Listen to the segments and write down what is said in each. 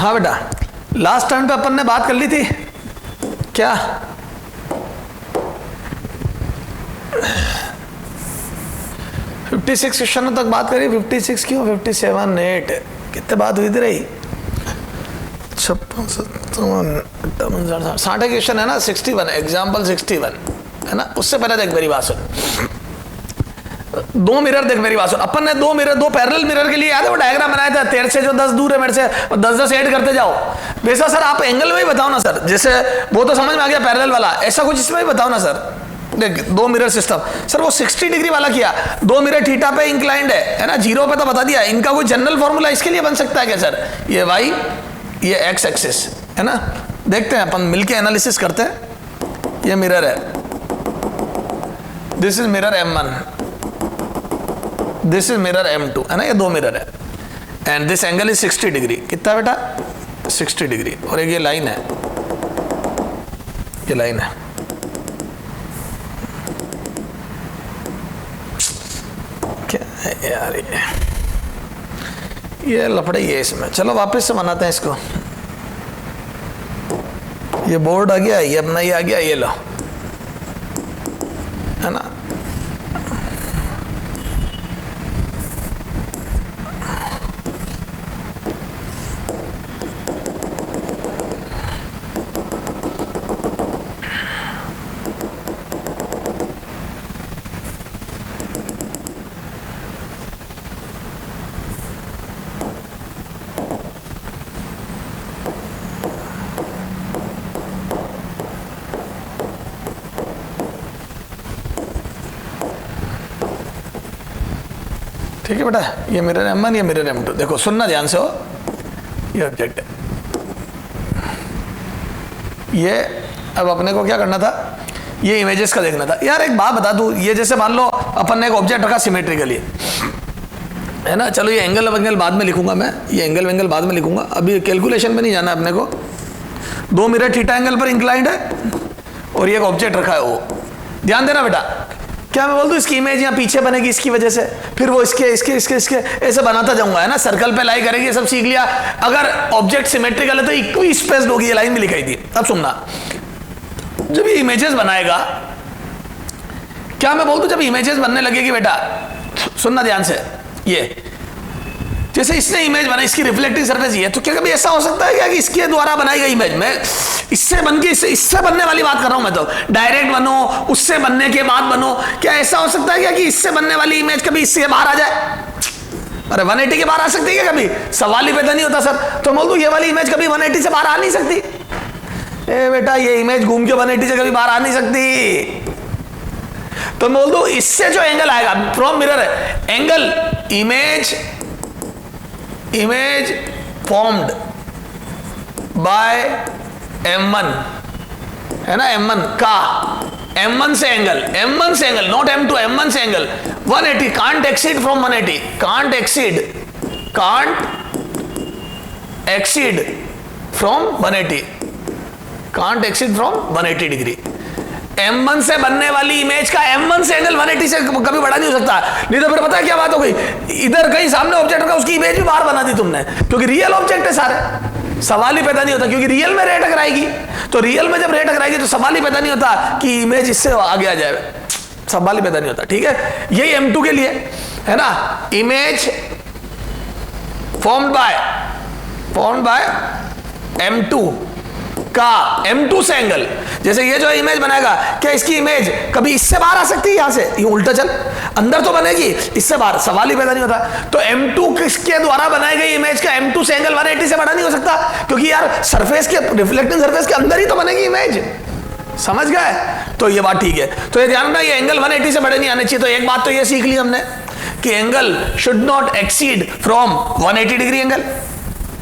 हाँ बेटा, last time पे अपन ने बात कर ली थी क्या? $56 क्वेश्चनों तक बात करी। 56 क्यों, 57, 8 कितने बात हुई थी रही? 56, 57, 60 क्वेश्चन है ना। 61 एग्जाम्पल 61 है ना। उससे पहले देख मेरी बात सुन, दो मिरर देख मेरी बात सुन। अपन ने दो मिरर, दो पैरेलल मिरर के लिए याद है वो डायग्राम बनाया था, तेरे से जो 10 दूर है मेरे से, 10-10 ऐड करते जाओ। वैसा सर आप एंगल में ही बताओ ना सर, जैसे वो तो समझ में आ गया पैरेलल वाला, ऐसा कुछ इसमें भी बताओ ना सर। देख दो मिरर सिस्टम सर, वो 60 डिग्री वाला किया, दो मिरर थीटा पे इंक्लाइंड है ना, 0 पे तो बता दिया। इनका कोई जनरल फॉर्मूला इसके लिए बन सकता है क्या सर? ये y, ये x एक्सिस है ना। देखते हैं अपन मिलके एनालिसिस करते हैं। ये मिरर है, this is mirror M1, this is mirror M2 है ना, ये दो मिरर है। And this angle is 60 degree. कितना बेटा? 60 डिग्री। और एक ये लाइन है, ये लाइन है। क्या है यार ये लफड़े ही है इसमें। चलो वापस से बनाते हैं इसको। ये बोर्ड आ गया, ये अपना ये आ गया, ये लो है ना। ठीक है बेटा, ये मिरर M1, ये मिरर M2। देखो सुनना ध्यान से हो, ये ऑब्जेक्ट है ये। अब अपने को क्या करना था, ये इमेजेस का देखना था। यार एक बात बता दूं, ये जैसे मान लो अपन ने एक ऑब्जेक्ट रखा सिमेट्रिकली है ना। चलो ये एंगल वेंगल बाद में लिखूंगा मैं, ये एंगल वेंगल बाद में लिखूंगा, अभी कैलकुलेशन में नहीं जाना अपने को। दो मिरर थीटा एंगल पर इंक्लाइंड है और ये एक ऑब्जेक्ट रखा है वो। ध्यान देना बेटा, क्या मैं बोल दूं इसकी इमेज यहाँ पीछे बनेगी इसकी वजह से, फिर वो इसके इसके इसके इसके ऐसे बनाता जाऊंगा है ना। सर्कल पे लाई करेगी, सब सीख लिया। अगर ऑब्जेक्ट सिमेट्रिकल है तो इक्वी स्पेस्ड होगी, ये लाइन भी लिखाई थी। अब सुनना, जब ये इमेजेस बनाएगा, क्या मैं बोल दूं जब इमेजेस बनने लगेगी बेटा, सुनना ध्यान से। ये जैसे इसने इमेज बनाई, इसकी रिफ्लेक्टिंग सरफेस ये, तो क्या कभी ऐसा हो सकता है क्या कि इसके द्वारा बनाई गई इमेज में इससे बन के इससे बनने वाली बात कर रहा हूं मैं, तो डायरेक्ट बनो, उससे बनने के बाद बनो, क्या ऐसा हो सकता है क्या कि इससे बनने वाली इमेज कभी इससे बाहर आ जाए? अरे 180 के बाहर आ सकती है क्या कभी? सवाल ही पैदा नहीं होता सर। तो बोल दूं ये वाली इमेज कभी 180 से बाहर आ नहीं सकती। ए बेटा ये इमेज घूम के 180 से कभी बाहर आ नहीं सकती। तो बोल दूं इससे जो एंगल आएगा from mirror angle, image formed by M1 है ना, M1 का M1 से एंगल, नॉट M2, M1 से angle 180, can't exceed from 180, can't exceed from 180, can't exceed from 180 degree. M1 से बनने वाली इमेज का M1 से एंगल 180 से कभी बड़ा नहीं हो सकता। नहीं तो फिर पता है क्या बात हो गई, इधर कहीं सामने ऑब्जेक्ट का उसकी इमेज भी बाहर बना दी तुमने, क्योंकि रियल ऑब्जेक्ट है सारे। सवाल ही पैदा नहीं होता, क्योंकि रियल में रे टकराएगी। तो रियल में जब रे टकराएगी तो सवाल ही पैदा नहीं होता कि इमेज इससे आगे आ जाए, सवाल ही पैदा नहीं होता। ठीक है, यही M2 के लिए है ना। इमेज फॉर्म्ड बाय M2 का M2 से एंगल, जैसे ये जो इमेज बनाएगा, क्या इसकी इमेज कभी इससे बाहर आ सकती है? यहां से ये उल्टा चल, अंदर तो बनेगी, इससे बाहर सवाल ही पैदा नहीं होता। तो M2 किसके द्वारा बनाई गई इमेज का M2 से एंगल 180 से बड़ा नहीं हो सकता, क्योंकि यार सरफेस के, रिफ्लेक्टिंग सरफेस के अंदर ही तो बनेगी इमेज। समझ गए? तो ये बात ठीक है। तो ये ध्यान रखना, ये एंगल 180 से बड़े नहीं आने चाहिए। तो एक बात तो ये सीख ली हमने कि angle should not exceed from 180 degree angle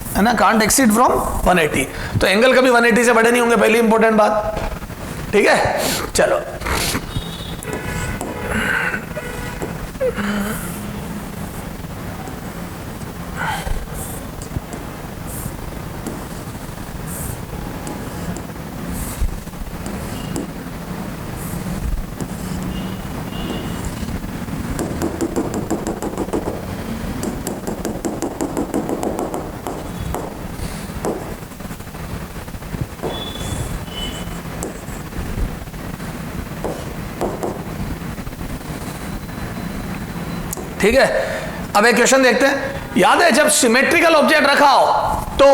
है ना, कांट एक्सीड फ्रॉम 180। तो एंगल कभी 180 से बड़े नहीं होंगे, पहली इंपॉर्टेंट बात। ठीक है, चलो ठीक है, अब एक क्वेश्चन देखते हैं। याद है जब सिमेट्रिकल ऑब्जेक्ट रखा हो तो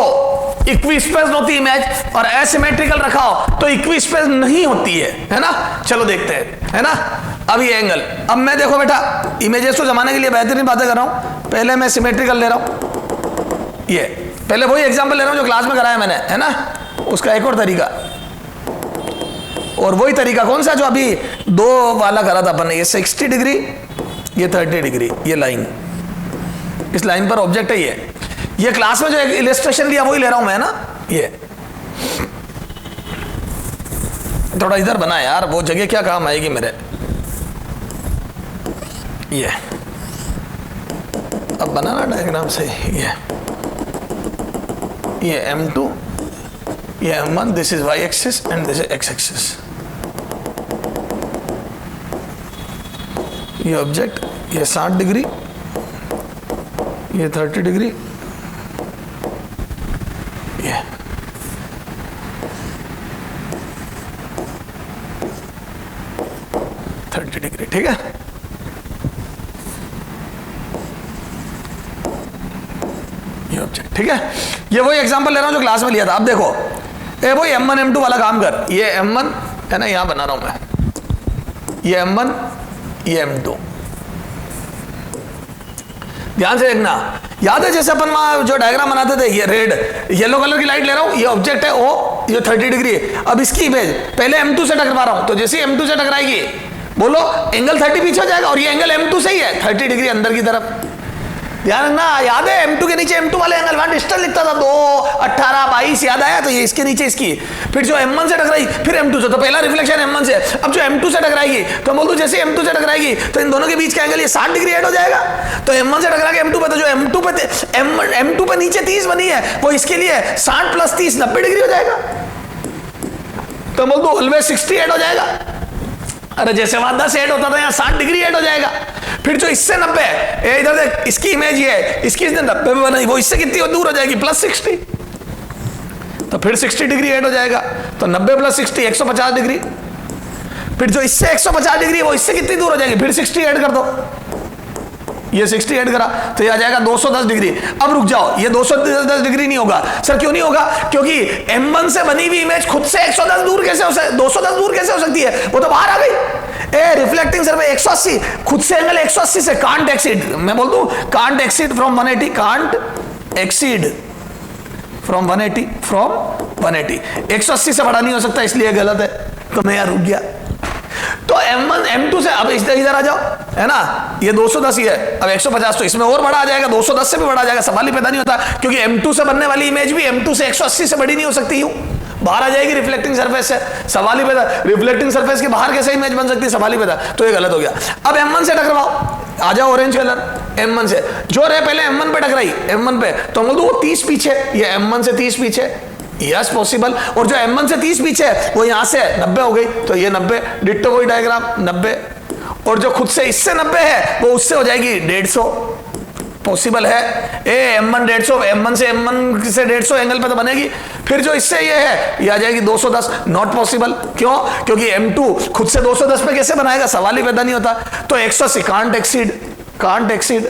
इक्विस्पेस होती इमेज, और एसिमेट्रिकल रखा हो तो इक्विस्पेस नहीं होती है ना। चलो देखते हैं, है ना। अब ये एंगल, अब मैं देखो बेटा इमेजेस को जमाने के लिए बेहतरीन बातें कर रहा हूं। पहले मैं सिमेट्रिकल ले रहा हूं, ये पहले वही एग्जांपल ले रहा हूं जो क्लास में कराया मैंने, है ना। उसका एक और तरीका, और वही तरीका कौन सा जो अभी दो वाला करा था अपन ने, ये 60 डिग्री, ये 30 डिग्री, ये लाइन, इस लाइन पर ऑब्जेक्ट है ये क्लास में जो एक इलस्ट्रेशन लिया वही ले रहा हूं मैं ना। ये थोड़ा इधर बना यार, वो जगह क्या काम आएगी मेरे। ये अब बनाना डायग्राम से, ये M2, ये M1, this is y axis and this is x axis. ये ऑब्जेक्ट, ये 60 डिग्री, ये 30 डिग्री, ये डिग्री, ठीक है। ये ऑब्जेक्ट, ठीक है। ये वही एग्जांपल ले रहा हूं जो क्लास में लिया था। अब देखो वही M1 M2 वाला काम कर, ये M1 है ना, यहां बना रहा हूं मैं, ये M1, ये M2। ध्यान से देखना, याद है जैसे अपन वहां जो डायग्राम बनाते थे, ये रेड येलो कलर की लाइट ले रहा हूं, ये ऑब्जेक्ट है ओ, ये 30 डिग्री है। अब इसकी इमेज पहले M2 से टकरा रहा हूं, तो जैसे M2 से टकराएगी बोलो एंगल 30 पीछे हो जाएगा, और ये एंगल M2 से ही है 30 डिग्री अंदर की तरफ। ध्यान रखना, याद है M2 के नीचे M2 वाले एंगल वहां डिस्टेंस लिखता था 2, 18, 22, याद आया। तो ये इसके नीचे इसकी, फिर जो M1 से टकराई, फिर M2 से, तो पहला रिफ्लेक्शन M1 से। अब जो M2 से टकराएगी तो बोल दूं जैसे M2 से टकराएगी तो इन दोनों के बीच का एंगल ये 60 डिग्री ऐड हो जाएगा। तो M1 से टकरा के M2 पे, तो जो M2 पे नीचे 30 बनी है वो इसके लिए 60 + 30 90 डिग्री हो जाएगा। तो बोल दूं ऑलवेज 60 ऐड हो जाएगा। अरे जैसे वहां 10 ऐड होता था यहाँ 60 डिग्री ऐड हो जाएगा। फिर जो इससे 90, इधर देख इसकी इमेज ये है, इसकी इसने 90 में बनाई, वो इससे कितनी दूर हो जाएगी +60, तो फिर 60 डिग्री ऐड हो जाएगा। तो 90 + 60 150 डिग्री। फिर जो इससे 150 डिग्री है वो इससे कितनी दूर हो जाएगी, फिर 60 ऐड कर दो, ये 60 ऐड करा तो ये आ जाएगा 210 डिग्री। अब रुक जाओ, ये 210 डिग्री नहीं होगा। सर क्यों नहीं होगा? क्योंकि M1 से बनी हुई इमेज खुद से 110 दूर कैसे हो सकती, 210 दूर कैसे हो सकती है, वो तो बाहर आ गई। रिफ्लेक्टिंग सर्फेस 180, खुद से एंगल 180 से कांट एक्सीड, मैं बोल दूं can't exceed from 180, can't exceed from 180, from 180, 180 से बड़ा नहीं हो सकता, इसलिए गलत है। तो मैं यार रुक गया। तो M1 M2 से, अब इधर आ जाओ, है ना, ये 210 ही है, अब 150, तो इसमें और बड़ा आ जाएगा, 210 से भी बड़ा आ जाएगा, सवाल ही पैदा नहीं होता। क्योंकि M2 से बनने वाली इमेज भी M2 से 180 से बड़ी नहीं हो सकती, यूं बाहर आ जाएगी रिफ्लेक्टिंग सरफेस से, सवाल ही पैदा। रिफ्लेक्टिंग सरफेस के बाहर कैसे इमेज बन सकती है, सवाल ही पैदा। तो ये गलत हो गया। अब M1 से टकराओ, आ जाओ ऑरेंज कलर, M1 से जो रहे पहले M1 पे टकराई, M1 पे, तो बोल दो वो 30 पीछे, ये M1 से 30 पीछे, यस पॉसिबल। और जो M1 से 30 पीछे है वो यहां से 90 हो गई, तो ये 90, डिट्टो वही डायग्राम 90। और जो खुद से इससे 90 है वो उससे हो जाएगी 150, पॉसिबल है। M1 150, M1 से M1 से 150 एंगल पे तो बनेगी। फिर जो इससे ये है ये आ जाएगी 210, नॉट पॉसिबल। क्यों? क्योंकि M2 खुद से 210 पे कैसे बनाएगा, सवाल ही पैदा नहीं होता। तो 180 कांट एक्सीड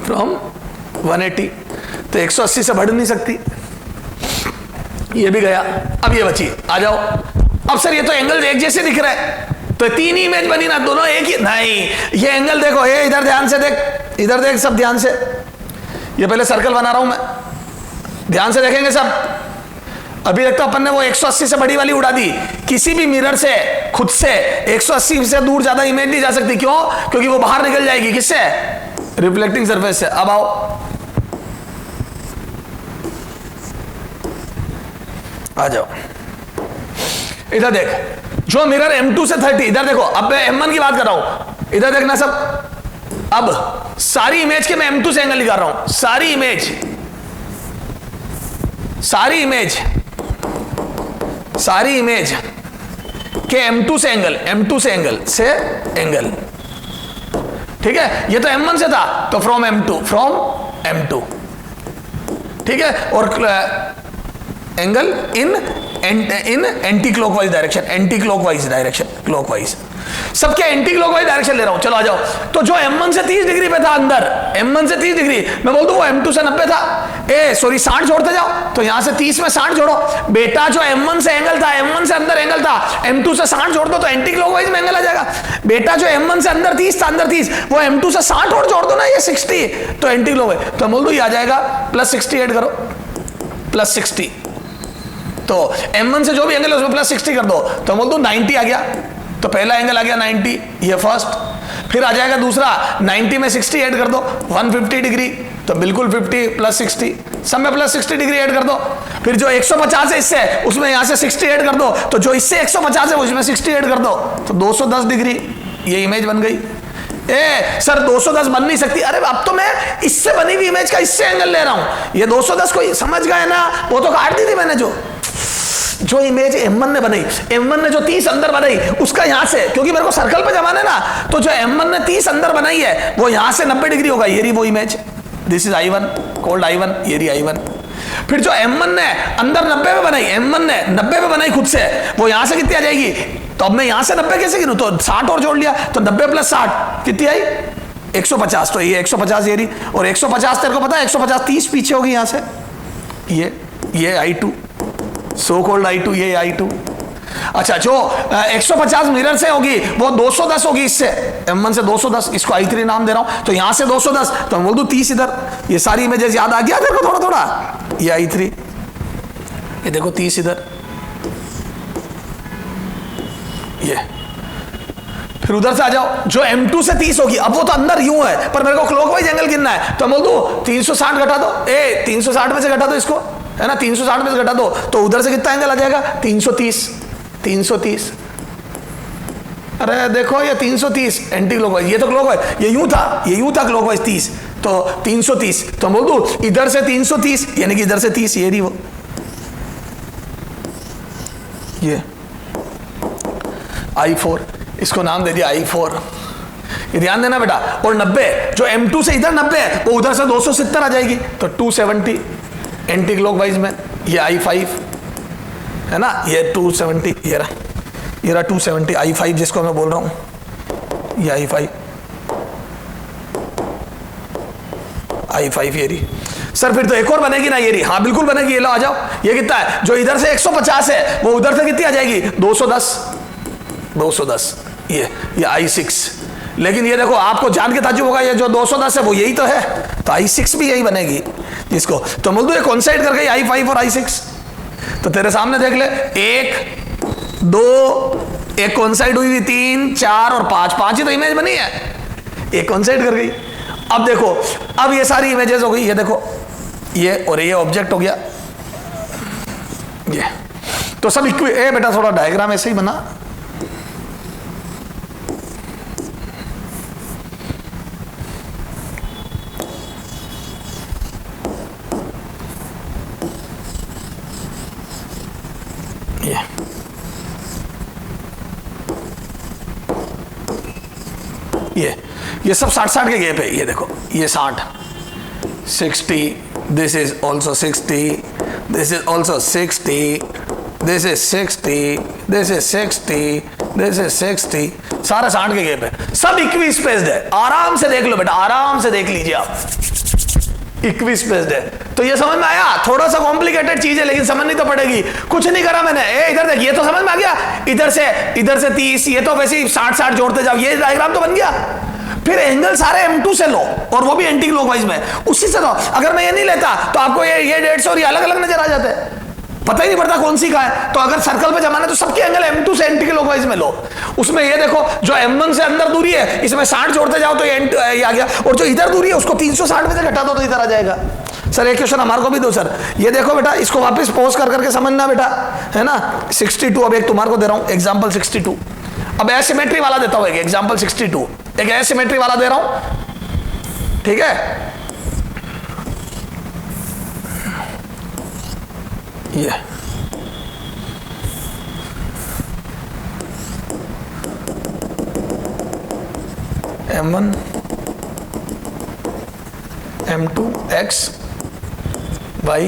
फ्रॉम 180, तो 180 से बढ़ नहीं सकती, ये भी गया। अब ये बची, आ जाओ। अब सर ये तो एंगल एक जैसे दिख रहा है, तो 3 ही इमेज बनी ना, दोनों एक ही, नहीं। ये एंगल देखो, ये इधर ध्यान से देख, इधर देख, सब ध्यान से। ये पहले सर्कल बना रहा हूं मैं, ध्यान से देखेंगे सब। अभी तक तो अपन ने वो 180 से बड़ी वाली उड़ा दी। किसी भी मिरर से खुद से 180 से दूर ज्यादा इमेज नहीं जा सकती। क्यों? क्योंकि वो बाहर निकल जाएगी, किससे, रिफ्लेक्टिंग सरफेस से। अब आओ, आ जाओ, इधर देख, जो मिरर M2 से 30, इधर देखो, अब मैं M1 की बात कर रहा हूं, इधर देखना सब। अब सारी इमेज के मैं M2 से एंगल निकाल रहा हूं, सारी इमेज के M2 से एंगल ठीक है। ये तो M1 से था, तो फ्रॉम M2, ठीक है। और angle in in anti clockwise direction, anti clockwise direction, clockwise, सबके एंटी क्लॉकवाइज डायरेक्शन ले रहा हूं। चलो आ जाओ। तो जो M1 से 30 डिग्री पे था अंदर, M1 से 30 डिग्री, मैं बोल दूं वो M2 से 90 था, सॉरी 60 जोड़ते जाओ, तो यहां से 30 में 60 जोड़ो बेटा। जो M1 से एंगल था, M1 से अंदर एंगल था, M2 से 60 जोड़ दो तो एंटी क्लॉकवाइज में एंगल आ जाएगा बेटा। जो M1 से अंदर 30 था, अंदर 30, वो M2 से 60 और जोड़ दो ना, ये 60, तो एंटी क्लॉकवाइज। तो बोल दो ये आ जाएगा प्लस 60 ऐड करो, प्लस 60, तो M1 से जो भी एंगल है उसमें प्लस 60 कर दो, तो बोल दो 90 आ गया। तो पहला एंगल आ गया 90, ये फर्स्ट। फिर आ जाएगा दूसरा, 90 में 60 ऐड कर दो, 150 डिग्री, तो बिल्कुल 50 प्लस 60, सब में प्लस 60 डिग्री ऐड कर दो। फिर जो 150 है इससे, उसमें यहां से 60 ऐड कर दो, तो जो इससे 150 है उसमें 60 ऐड कर दो, तो 210 डिग्री, ये इमेज बन गई। सर 210 बन नहीं सकती, अरे अब तो मैं इससे बनी हुई इमेज का इससे एंगल ले रहा हूं, ये 210 को समझ गए ना, वो तो काट दी थी मैंने। जो इमेज M1 ने बनाई, M1 ने जो 30 अंदर बनाई उसका यहां से, क्योंकि मेरे को सर्कल पे जमाना है ना, तो जो M1 ने 30 अंदर बनाई है वो यहां से 90 डिग्री होगा, ये रही वो image, this is I1, cold I1, ये रही I1। फिर जो M1 ने अंदर 90 पे बनाई, M1 ने 90 पे बनाई खुद से, वो यहां से कितनी आ जाएगी, तो अब मैं यहां से 90 कैसे गिनूं, तो 60 और जोड़ लिया, तो 90 प्लस 60 कितनी आई, 150, तो ये 150 ये रही, और 150 तेरे को पता है 150 30 पीछे होगी यहां से, ये I2, सो कोल्ड I2, ये I2। अच्छा, जो 150 मिरर से होगी वो 210 होगी, इससे M1 से 210, इसको I3 नाम दे रहा हूं, तो यहां से 210, तो मैं बोल दूं 30 इधर। ये सारी इमेजेस याद आ गया तेरे को थोड़ा थोड़ा, ये I3, ये देखो 30 इधर, ये। फिर उधर से आ जाओ, जो M2 से 30 होगी, अब वो तो अंदर यूं है, पर मेरे को क्लॉकवाइज एंगल गिनना है, तो मैं बोल दूं 360 घटा दो, 360 में से घटा दो इसको, है ना, 360 में से घटा दो, तो उधर से कितना एंगल आ जाएगा, 330, 330। अरे देखो ये 330 एंटी क्लॉकवाइज, ये तो क्लॉकवाइज, ये यूं था क्लॉकवाइज 30, तो 330, तो बोल दूं इधर से 330, यानी कि इधर से 30, ये रही वो, ये I4, इसको नाम दे दिया I4, ये ध्यान देना बेटा। और 90, जो M2 से इधर 90 है वो उधर से 270 आ जाएगी, तो 270 एंटी क्लॉकवाइज में, ये I5 है ना, ये 270, ये रहा 270, I5 जिसको मैं बोल रहा हूं, ये I5 ये रही। सर फिर तो एक और बनेगी ना, ये रही, हाँ बिल्कुल बनेगी, ये लो आ जाओ। ये कितना है, जो इधर से 150 है वो उधर से कितनी आ जाएगी, 210, ये I6। लेकिन ये देखो आपको जान के ताज्जुब होगा, ये जो 210 है वो यही तो है, तो I6 भी यही बनेगी इसको, तो बोल दो ये कॉन्साइड कर गई I5 और I6। तो तेरे सामने देख ले, 1 2, एक कॉन्साइड हुई, 3 4 और 5 ही तो इमेज बनी है, एक कॉन्साइड कर गई। अब देखो, अब ये सारी इमेजेस हो गई, ये देखो, ये और ये ऑब्जेक्ट हो गया, ये तो सब बेटा थोड़ा डायग्राम ऐसे ही बना, ये सब 60 के गैप है, ये देखो, ये 60, this is also 60, this is also 60, this is 60, this is 60, this is 60, सारे 60 के गैप है, सब इक्वी स्पेस्ड है। आराम से देख लो बेटा, आराम से देख लीजिए आप, इक्वी स्पेस्ड है। तो ये समझ में आया, थोड़ा सा कॉम्प्लिकेटेड चीज है लेकिन समझनी तो पड़ेगी, कुछ नहीं करा मैंने। इधर देख, ये तो समझ में आ गया, इधर से 30, ये तो वैसे ही 60 जोड़ते जाओ, ये डायग्राम तो बन गया। फिर एंगल सारे M2 से लो, और वो भी एंटी क्लॉकवाइज में, उसी से लो। अगर मैं ये नहीं लेता तो आपको ये 150 और ये अलग अलग नजर आ जाते, पता ही नहीं पड़ता कौन सी का है। तो अगर सर्कल पे जमाना है तो सबके एंगल M2 से एंटी क्लॉकवाइज में लो। उसमें ये देखो, जो M1 से अंदर दूरी है इसमें 60 जोड़ते जाओ तो ये आ गया, और जो इधर दूरी है उसको 360 में से घटा दो तो इधर आ जाएगा। सर एक क्वेश्चन हमारे को भी दो सर। ये देखो बेटा, इसको वापस पॉज कर करके समझना बेटा, है ना। 62, अब एक तुम्हारे को दे रहा हूं एग्जाम्पल 62। अब एसिमेट्री वाला देता हूं, एग्जाम्पल 62, एक एसिमेट्री वाला दे रहा हूं, ठीक है। ये M1 M2 X Y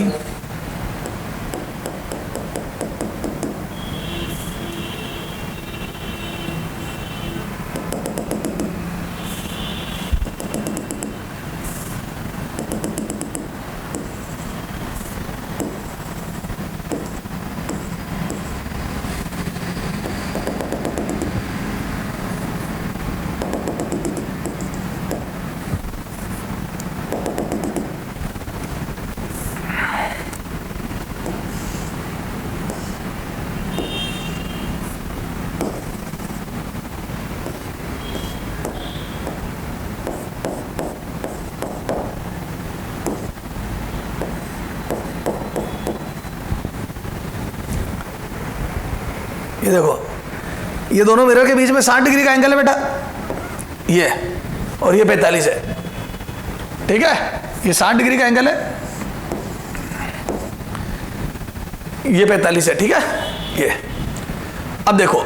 ये देखो, ये दोनों मिरर के बीच में 60 डिग्री का एंगल है बेटा, ये, और ये 45 है, ठीक है, ये 60 डिग्री का एंगल है, ये 45 है, ठीक है, ये। अब देखो,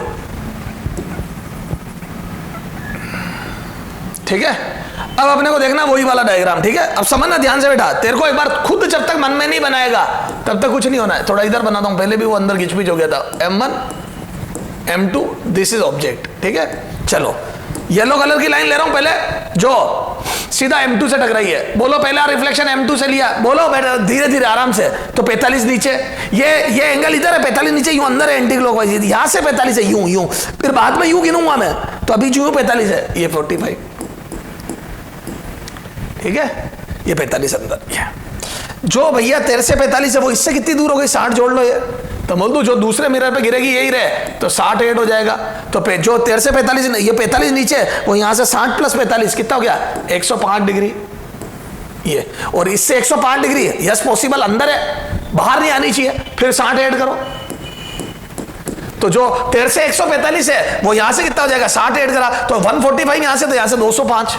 ठीक है, अब अपने को देखना वही वाला डायग्राम, ठीक है। अब समझना ध्यान से बेटा, तेरे को एक बार खुद जब तक मन में नहीं बनाएगा तब तक कुछ नहीं होना है। थोड़ा इधर बनाता हूं, पहले भी वो अंदर घिचपिच हो गया था। M1 M2 this is object, ठीक है। चलो येलो कलर की लाइन ले रहा हूं पहले, जो सीधा M2 से टकराई है। बोलो पहला रिफ्लेक्शन M2 से लिया, बोलो बेटा धीरे धीरे आराम से। तो 45 नीचे, ये एंगल इधर है, 45 नीचे, यूं अंदर है एंटी क्लॉकवाइज, यहां से 45 है, यूं यूं, फिर बाद में यूं गिनूंगा मैं, तो अभी जो 45 है, ये 45, ठीक है, ये 45 अंदर। ये जो भैया तेरे से 45 है वो इससे कितनी दूर हो गई, 60 जोड़ लो, ये तो बोल दो जो दूसरे मिरर पे गिरेगी यही रहे, तो 60 ऐड हो जाएगा। तो जो तेरे से 45, ये 45 नीचे, वो यहां से 60 प्लस 45 कितना हो गया, 105 डिग्री, ये, और इससे 105 डिग्री, यस पॉसिबल, अंदर है, बाहर नहीं आनी चाहिए, फिर 60 ऐड करो। तो जो तेरे से 145 है वो यहां से कितना हो जाएगा, 60 ऐड करा तो 145 यहां से, तो यहां से 205,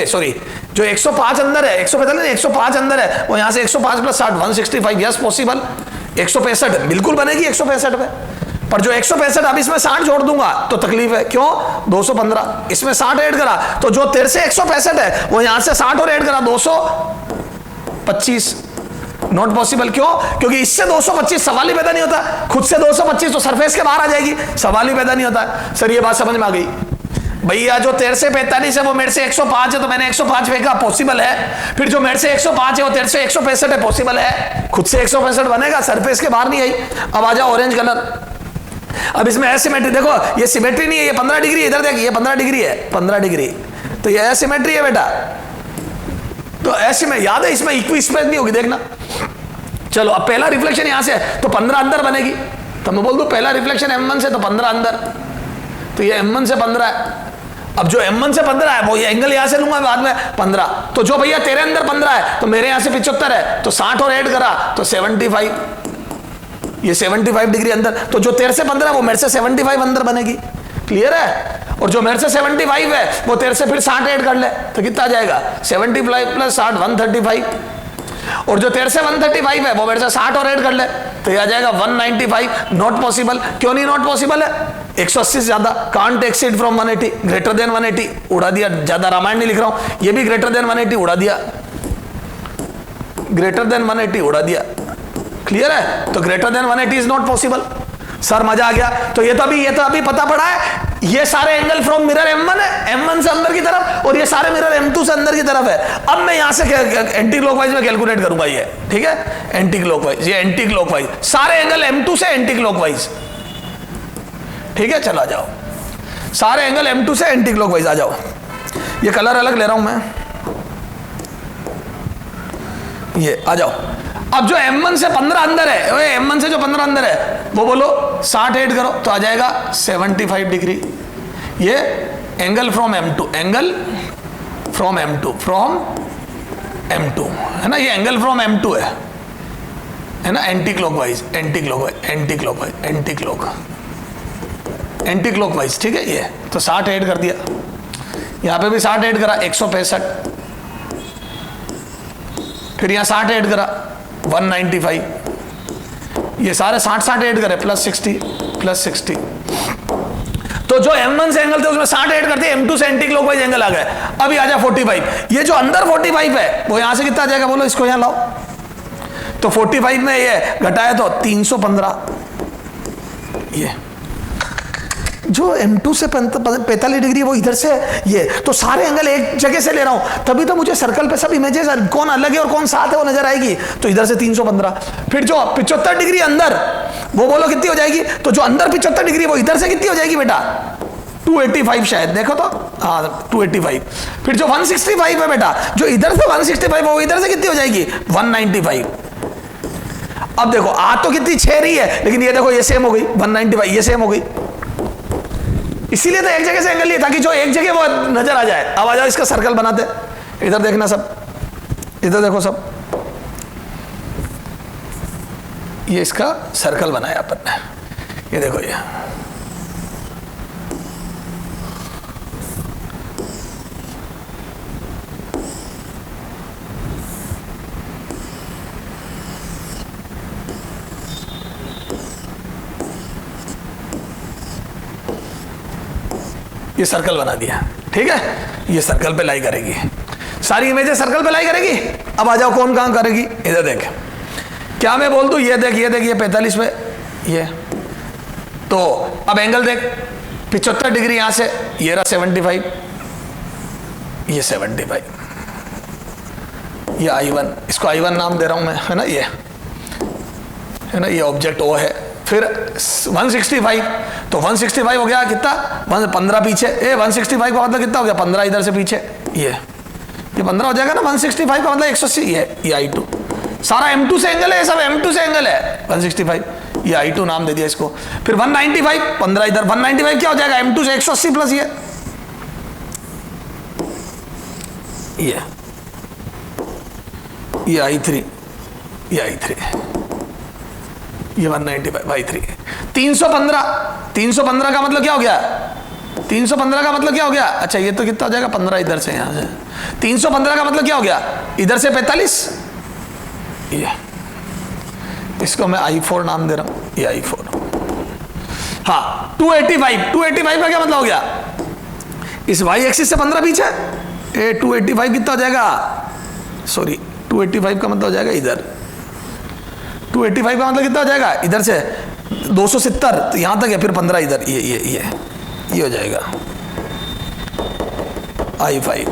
सॉरी, जो 105 अंदर है, 145 105 अंदर है, वो यहां से 105 प्लस 60 165, यस पॉसिबल, 165 बिल्कुल बनेगी 165 पे। पर जो 165, अब इसमें 60 जोड़ दूंगा तो तकलीफ है, क्यों, 215, इसमें 60 ऐड करा, तो जो तेरे से 165 है वो यहां से 60 और ऐड करा 225, नॉट पॉसिबल, क्यों, क्योंकि इससे 225 सवाल ही पैदा नहीं होता, खुद से 225 तो सरफेस के बाहर आ जाएगी, सवाल ही पैदा नहीं होता। सर ये बात समझ में आ गई भैया, जो तेरे से 45 है वो मेरे से 105 है, तो मैंने 105 फेंका, पॉसिबल है। फिर जो मेरे से 105 है वो तेरे से 165 है, पॉसिबल है, खुद से 165 बनेगा, सरफेस के बाहर नहीं आई। अब आ जाओ ऑरेंज कलर, अब इसमें एसिमेट्री देखो, ये सिमेट्री नहीं है, ये 15 डिग्री है, इधर देख ये 15 डिग्री है, 15 डिग्री, तो ये एसिमेट्री है बेटा, तो ऐसे में याद है, इसमें इक्वी स्पेस नहीं होगी, देखना। चलो अब पहला रिफ्लेक्शन यहां से है, तो 15 अंदर बनेगी, तो मैं बोल दूं पहला रिफ्लेक्शन M1 से, तो 15 अंदर, तो ये M1 से 15 है। अब जो M1 से 15 है वो ये एंगल यहां से लूंगा बाद में 15, तो जो भैया तेरे अंदर 15 है तो मेरे यहां से 75 है, तो 60 और ऐड करा तो 75, ये 75 डिग्री अंदर, तो जो तेरे से 15 है वो मेरे से 75 अंदर बनेगी, क्लियर है। और जो मेरे से 75 है वो तेरे से फिर 60 ऐड कर ले, तो कितना आ जाएगा, 75 प्लस 60 135, और जो तेरे से 135 है वो मेरे से 60 और ऐड कर ले, तो ये आ जाएगा 195, नॉट पॉसिबल, क्यों नहीं नॉट पॉसिबल है, 180 से ज्यादा, can't exceed from 180, greater than 180, उड़ा दिया, ज्यादा रामायण नहीं लिख रहा हूं, ये भी ग्रेटर देन 180 उड़ा दिया, ग्रेटर देन 180 उड़ा दिया, क्लियर है। तो greater than 180 is not possible. Sir मजा आ गया। तो ये तो अभी पता पड़ा है, ये सारे एंगल फ्रॉम मिरर M1 है, M1 से अंदर की तरफ, और ये सारे मिरर M2 से अंदर की तरफ है। अब मैं यहां से एंटी क्लॉकवाइज में कैलकुलेट करूंगा, ये ठीक है, एंटी क्लॉकवाइज, ये एंटी क्लॉकवाइज, सारे एंगल M2 से एंटी क्लॉकवाइज, ठीक है। चला जाओ, सारे एंगल M2 से एंटी क्लॉकवाइज आ जाओ। ये कलर अलग ले रहा हूं मैं, ये आ जाओ। अब जो M1 से 15 अंदर है, M1 से जो 15 अंदर है वो बोलो 60 ऐड करो तो आ जाएगा 75 डिग्री। ये angle from M2, angle from M2, from M2 है ना, ये एंगल फ्रॉम M2 है ना, anti clockwise, anti clockwise, anti clockwise, anti clock, anti clockwise, ठीक है। ये तो 60 ऐड कर दिया, यहां पे भी 60 ऐड करा 165, फिर यहां 60 ऐड करा 195, ये सारे 60 ऐड करे प्लस 60, तो जो M1 से एंगल थे उसमें 60 ऐड करते, M2 से एंटी क्लॉकवाइज एंगल आ गए। अभी आ जाए 45, ये जो अंदर 45 है वो यहां से कितना आ जाएगा, बोलो इसको यहां लाओ, तो 45 में ये घटाए तो 315, ये जो M2 से 45 डिग्री वो इधर से, ये तो सारे एंगल एक जगह से ले रहा हूं, तभी तो मुझे सर्कल पे सब इमेजेस कौन अलग है और कौन साथ है वो नजर आएगी। तो इधर से 315, फिर जो 75 डिग्री अंदर वो बोलो कितनी हो जाएगी, तो जो अंदर 75 डिग्री वो इधर से कितनी हो जाएगी बेटा, 285 शायद, देखो तो हाँ 285, फिर जो 165 है बेटा, जो इधर से 165 वो इधर से कितनी हो जाएगी 195। अब देखो आ तो कितनी 6 रही है, लेकिन ये देखो ये सेम हो गई 195, ये सेम हो गई, इसीलिए तो एक जगह से एंगल लिए ताकि जो एक जगह वो नजर आ जाए। अब आ जाओ इसका सर्कल बनाते, इधर देखना सब, इधर देखो सब, ये इसका सर्कल बनाया अपन ने, ये देखो ये सर्कल बना दिया, ठीक है, ये सर्कल पे लाई करेगी, सारी इमेजेस सर्कल पे लाई करेगी। अब आ जाओ कौन कहां करेगी, इधर देख, क्या मैं बोल दूं, ये देख ये 45 पे ये, तो अब एंगल देख 75 डिग्री यहां से, ये रहा 75, ये 75, ये I1, इसको I1 नाम दे रहा हूं मैं, है ना, ये है ना, ये ऑब्जेक्ट O है। फिर 165, तो 165 हो गया कितना, 15 पीछे, 165 का मतलब कितना हो गया, 15 इधर से पीछे, ये 15 हो जाएगा ना, 165 का मतलब 180, ये I2, सारा M2 से एंगल है, सब M2 से एंगल है, 165, ये I2 नाम दे दिया इसको। फिर 195, 15 इधर, 195 क्या हो जाएगा, M2 से 180 प्लस ये I3, ये I3, ये 195 I3, 315 का मतलब क्या हो गया, 315 का मतलब क्या हो गया, अच्छा ये तो कितना हो जाएगा, 15 इधर से, यहां से 315 का मतलब क्या हो गया, इधर से 45, ये इसको मैं I4 नाम दे रहा हूं, ये I4। हाँ 285 का क्या मतलब हो गया, इस y एक्सिस से 15 पीछे, 285 कितना हो जाएगा, सॉरी 285 का मतलब हो जाएगा इधर, 285 का मतलब कितना हो जाएगा, इधर से 270 तो यहां तक है, फिर 15 इधर, ये हो जाएगा I5।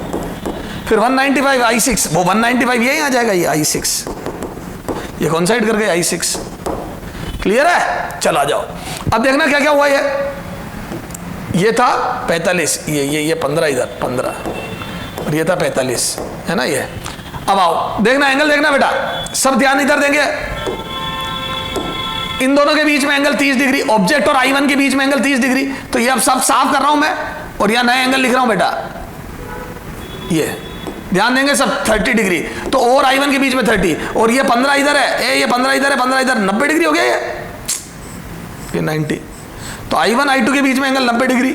फिर 195 I6, वो 195 यही आ जाएगा, ये I6, ये कॉन्साइड कर गए I6, क्लियर है। चल आ जाओ, अब देखना क्या क्या हुआ, ये था 45, ये 15 इधर 15, और ये था 45, है ना ये। अब आओ देखना एंगल, देखना बेटा, सब ध्यान इधर देंगे, इन दोनों के बीच में एंगल 30 डिग्री, ऑब्जेक्ट और I1 के बीच में एंगल 30 डिग्री, तो ये अब सब साफ कर रहा हूं मैं, और यहां नया एंगल लिख रहा हूं बेटा, ये ध्यान देंगे सब 30 डिग्री, तो और I1 के बीच में 30, और ये 15 इधर है, ये 15 इधर है, 15 इधर, 90 डिग्री हो गया ये 90, तो I1 I2 के बीच में एंगल 90 डिग्री,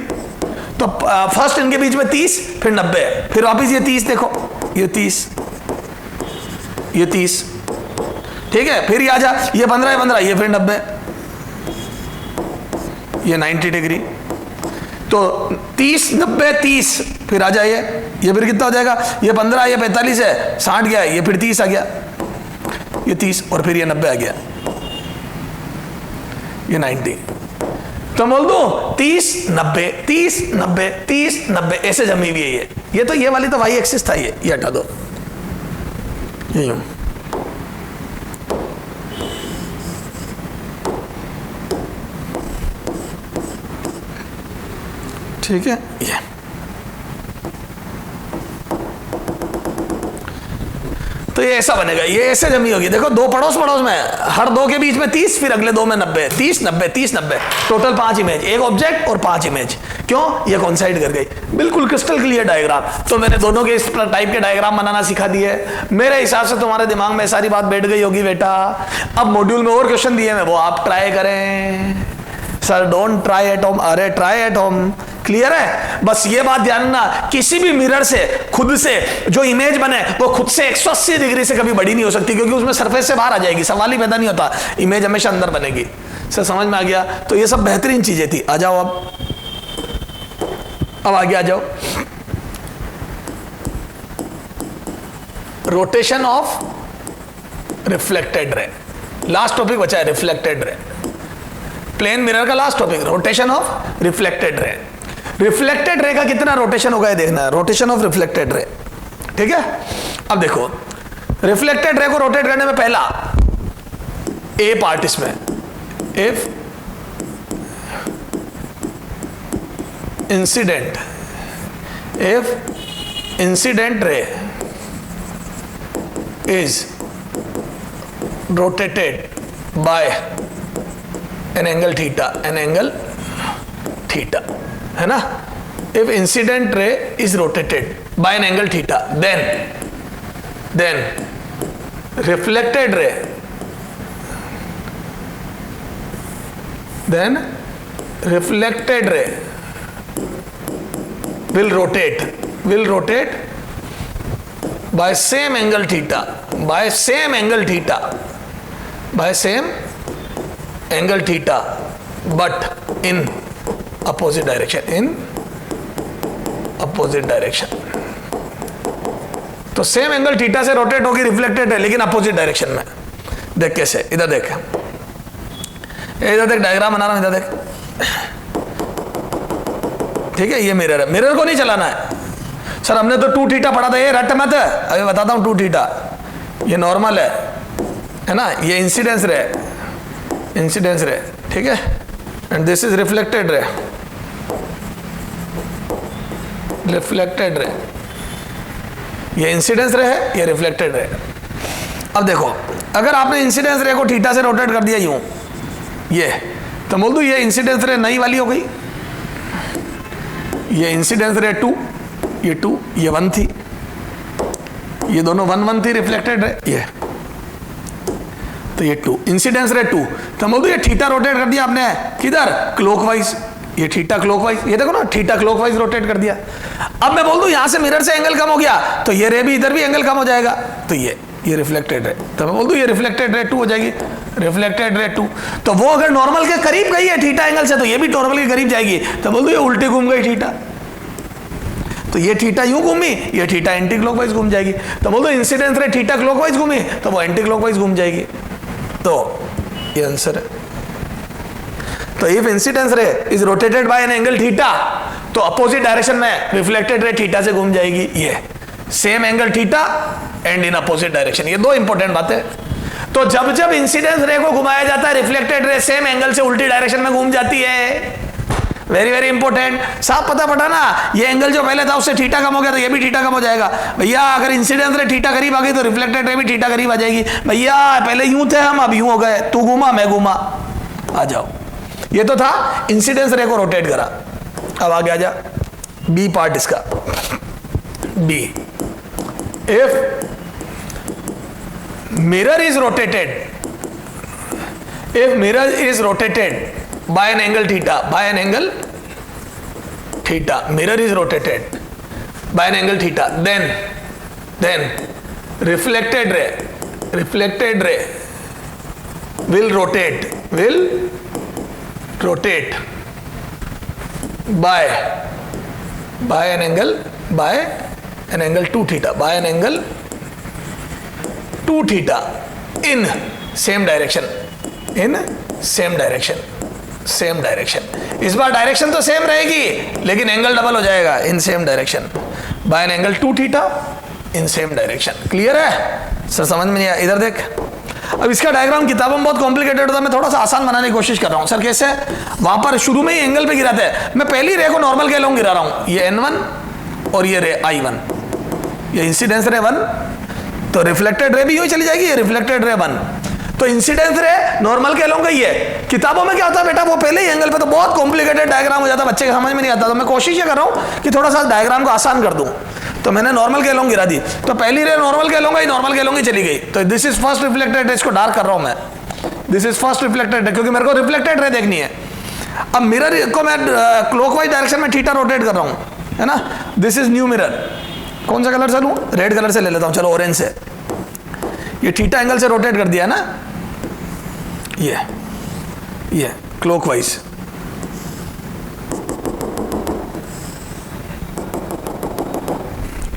तो फर्स्ट इनके बीच में 30, फिर 90, फिर वापिस ये 30 देखो, ये 30, ठीक है, फिर ये आ जा, ये 15, ये फिर 90, ये 90 डिग्री, तो 30 90 30, फिर आ जाए ये फिर कितना हो जाएगा, ये 15, ये 45 है, 60 गया, ये फिर 30 आ गया, ये 30, और फिर ये 90 आ गया, ये 90, तो बोल दो 30 90 30 90 30 90 ऐसे जमी हुई है ये तो ये वाली तो वाई एक्सिस था, ये हटा दो, ये ठीक है, ये तो ये ऐसा बनेगा, ये ऐसे जमी होगी, देखो दो पड़ोस में, हर दो के बीच में 30, फिर अगले दो में 90, 30 90 30 90, टोटल 5 इमेज, एक ऑब्जेक्ट और 5 इमेज, क्यों, ये कोइंसाइड कर गई, बिल्कुल क्रिस्टल क्लियर डायग्राम। तो मैंने दोनों के इस टाइप के डायग्राम बनाना सिखा दिए, मेरे हिसाब से तुम्हारे दिमाग में सारी बात बैठ गई होगी बेटा। अब मॉड्यूल में और क्वेश्चन दिए मैं, वो आप ट्राई करें, sir don't try at home, अरे ट्राई एट होम, क्लियर है। बस ये बात ध्यान रखना, किसी भी मिरर से खुद से जो इमेज बने वो खुद से 180 डिग्री से कभी बड़ी नहीं हो सकती, क्योंकि उसमें सरफेस से बाहर आ जाएगी, सवाल ही पैदा नहीं होता, इमेज हमेशा अंदर बनेगी। सर समझ में आ गया? तो ये सब बेहतरीन चीजें थी। आ जाओ अब आगे आ जाओ। Rotation of reflected ray, last topic बचा है, रिफ्लेक्टेड रे, प्लेन मिरर का last topic, rotation of reflected ray. Reflected ray का कितना रोटेशन होगा ये देखना है, रोटेशन ऑफ रिफ्लेक्टेड रे, ठीक है। अब देखो रिफ्लेक्टेड रे को रोटेट करने में पहला ए पार्ट इसमें, if incident ray is rotated by an angle theta, है ना। If incident ray is rotated by an angle theta, then then reflected ray will rotate by same angle theta, by same angle theta, but in opposite direction, तो same angle theta से rotate होगी, reflected है, लेकिन opposite direction में। देख कैसे, इधर देख डायग्राम बना रहा हूं, इधर देख, ठीक है। ये मिरर है, मिरर को नहीं चलाना है। सर हमने तो 2 थीटा पढ़ा था, ये रट मत, अभी बताता हूं 2 थीटा, ये नॉर्मल है ना, ये इंसिडेंस रे, ठीक है, and this is reflected ray, ये इंसिडेंस रे है, ये रिफ्लेक्टेड रे। अब देखो, अगर आपने इंसिडेंस रे को थीटा से रोटेट कर दिया यूं, ये तो बोल दो ये इंसिडेंस रे नई वाली हो गई, ये इंसिडेंस रे 2, ये 2, ये 1 थी, ये दोनों 1 1 थी, रिफ्लेक्टेड रे ये, तो ये 2 इंसिडेंस रे 2, तो बोल दो ये थीटा रोटेट कर दिया आपने किधर, क्लॉकवाइज, ये थीटा क्लॉकवाइज, ये देखो ना थीटा क्लॉकवाइज रोटेट कर दिया। अब मैं बोल दूं यहां से मिरर से एंगल कम हो गया, तो ये रे भी इधर भी एंगल कम हो जाएगा, तो ये रिफ्लेक्टेड रे, तो मैं बोल दूं ये रिफ्लेक्टेड रे 2 हो जाएगी, रिफ्लेक्टेड रे 2। तो वो अगर नॉर्मल के करीब गई है थीटा एंगल से, तो ये भी नॉर्मल के करीब जाएगी, तो बोल दूं ये उल्टी घूम गई थीटा, तो ये थीटा यूं घूमी, ये थीटा एंटी क्लॉकवाइज घूम जाएगी, तो बोल दो इंसिडेंस रे थीटा क्लॉकवाइज घूमी, तो वो एंटी क्लॉकवाइज घूम जाएगी, तो ये आंसर है। तो if incidence ray is rotated by an angle theta, तो अपोजिट डायरेक्शन में रिफ्लेक्टेड रे थीटा से घूम जाएगी, ये same angle theta and in opposite direction, ये 2 इंपॉर्टेंट बातें। तो जब जब इंसिडेंस रे को घुमाया जाता है, रिफ्लेक्टेड रे सेम एंगल से उल्टी डायरेक्शन में घूम जाती है, वेरी वेरी इंपॉर्टेंट। साफ पता पड़ा ना, ये एंगल जो पहले था उससे थीटा कम हो गया, तो ये भी थीटा कम हो जाएगा भैया। अगर इंसिडेंस रे थीटा करीब आ गई, तो रिफ्लेक्टेड रे भी थीटा करीब आ जाएगी भैया। पहले यूं थे हम, अब यूं हो गए, तू घूमा मैं घूमा, आ जाओ। ये तो था इंसिडेंस रे को रोटेट करा। अब आगे आ जा, बी पार्ट इसका, B, if mirror is rotated, by an angle theta, mirror is rotated by an angle theta, then reflected ray will rotate by an angle 2 theta, by an angle 2 theta in same direction, same direction. इस बार direction तो same रहेगी, लेकिन angle double हो जाएगा, in same direction, by an angle 2 theta in same direction. Clear है sir? समझ में नहीं आया? इधर देख, अब इसका डायग्राम किताबों में बहुत कॉम्प्लिकेटेड होता है, मैं थोड़ा सा आसान बनाने की कोशिश कर रहा हूं। सर कैसे? वहां पर शुरू में ही एंगल पे गिराते हैं, मैं पहली रे को नॉर्मल के लॉन्ग गिरा रहा हूं, ये N1 और ये रे I1, ये इंसिडेंस रे 1, तो रिफ्लेक्टेड रे भी यूं चली जाएगी, ये रिफ्लेक्टेड रे 1, तो इंसिडेंस रे नॉर्मल के लॉन्ग गई है। किताबों में क्या होता है बेटा, वो पहले ही एंगल पे, तो बहुत कॉम्प्लिकेटेड डायग्राम हो जाता है, बच्चे के समझ में नहीं आता, तो मैं कोशिश ये कर रहा हूं कि थोड़ा सा डायग्राम को आसान कर दूं। तो मैंने नॉर्मल के लॉन्ग गिरा दी, तो पहली रे नॉर्मल के लॉन्ग गई, नॉर्मल के लॉन्ग ही चली गई, तो this is first reflected ray, इसको डार्क कर रहा हूं मैं, this is first reflected ray, क्योंकि मेरे को रिफ्लेक्टेड रे देखनी है। अब मिरर को मैं क्लॉकवाइज डायरेक्शन में थीटा रोटेट कर रहा हूं, है ना, दिस इज न्यू मिरर। कौन सा कलर से लूं? रेड कलर से ले लेता हूं, चलो ऑरेंज से। ये थीटा एंगल से रोटेट कर दिया ना, ये क्लॉकवाइज,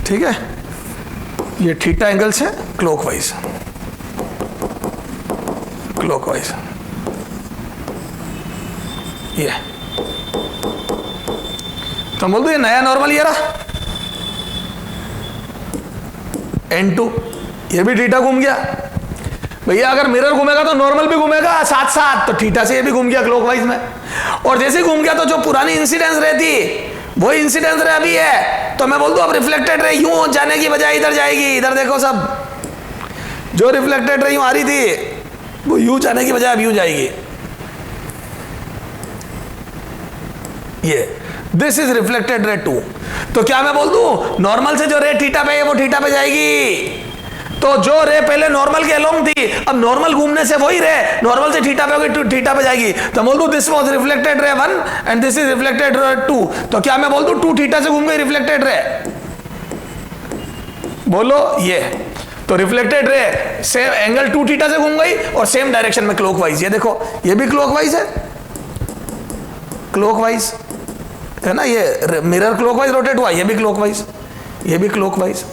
ठीक है, ये थीटा एंगल से क्लॉकवाइज, ये तो बोल दो ये नया नॉर्मल ये रहा N2, ये भी थीटा घूम गया भैया। अगर मिरर घूमेगा तो नॉर्मल भी घूमेगा साथ साथ, तो थीटा से ये भी घूम गया क्लॉकवाइज में, और जैसे घूम गया तो जो पुरानी इंसिडेंस रहती वो इंसिडेंस रे अभी है, तो मैं बोल दूं अब रिफ्लेक्टेड रे यूं जाने की बजाय इधर जाएगी। इधर देखो सब, जो रिफ्लेक्टेड रे यूं आ रही थी वो यूं जाने की बजाय अब यूं जाएगी, ये दिस इज रिफ्लेक्टेड रे 2। तो क्या मैं बोल दूं नॉर्मल से जो रे थीटा पे है वो थीटा पे जाएगी, तो जो रे पहले नॉर्मल के अलोंग थी, अब नॉर्मल घूमने से वही रे नॉर्मल से थीटा पे होगी, थीटा पे जाएगी, तो बोल दूं this was reflected ray 1 and this is reflected ray 2, तो क्या मैं बोल दूं 2 थीटा से घूम गई रिफ्लेक्टेड रे? बोलो ये, तो रिफ्लेक्टेड रे सेम एंगल 2 थीटा से घूम गई और सेम डायरेक्शन में क्लॉकवाइज। ये देखो ये भी क्लॉकवाइज है, क्लॉकवाइज है ना, ये मिरर क्लॉकवाइज रोटेट हुआ, ये भी क्लॉकवाइज, ये भी क्लॉकवाइज।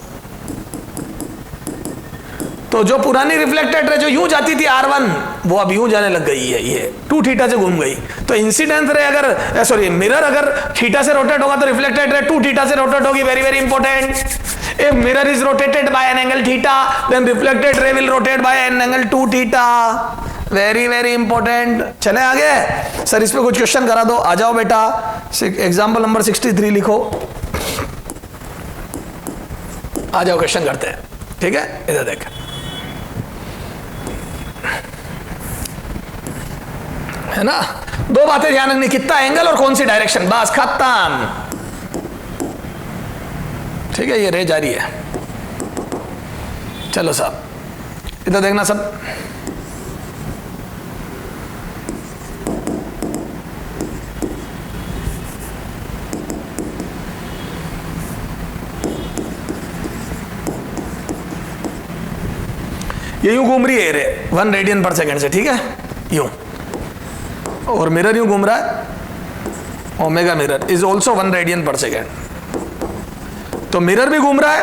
तो जो पुरानी रिफ्लेक्टेड रे जो यूं जाती थी R1 वो अब यूं जाने लग गई है, ये 2 थीटा से घूम गई। तो इंसिडेंस रे अगर सॉरी मिरर अगर थीटा से रोटेट होगा तो रिफ्लेक्टेड रे 2 थीटा से रोटेट होगी। Very very important, if mirror is rotated by an angle theta then reflected ray will rotate by an angle 2 theta. Very very important. चले आगे sir, इस पे कुछ क्वेश्चन करा दो, आ जाओ बेटा। एग्जाम्पल नंबर 63 लिखो, आ जाओ क्वेश्चन करते हैं, ठीक है। इधर देख, है ना, 2 बातें ध्यान रखनी, कितना एंगल और कौन सी डायरेक्शन, बस खत्म, ठीक है। ये रे जारी है। चलो साहब इधर देखना सब, ये यूं घूम रही है रे 1 रेडियन पर सेकंड से, ठीक है, यूं, और मिरर यूं घूम रहा है, omega mirror is also 1 radian per second. तो मिरर भी घूम रहा है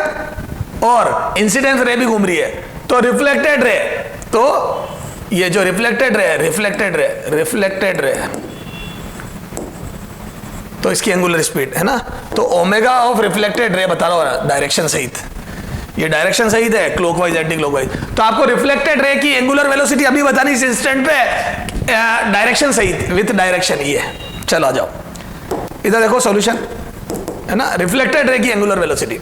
और इंसिडेंस रे भी घूम रही है। तो रिफ्लेक्टेड रे, तो ये जो रिफ्लेक्टेड रे तो इसकी एंगुलर स्पीड है ना, तो ओमेगा ऑफ रिफ्लेक्टेड रे बता रहा हूं डायरेक्शन सहित, ये डायरेक्शन सहित है, क्लॉकवाइज एंटी क्लॉकवाइज। तो आपको रिफ्लेक्टेड रे की एंगुलर वेलोसिटी अभी बतानी इस इंस्टेंट पे, डायरेक्शन सहित विथ डायरेक्शन ये। चलो आ जाओ इधर देखो सॉल्यूशन, है ना, रिफ्लेक्टेड रे की एंगुलर वेलोसिटी।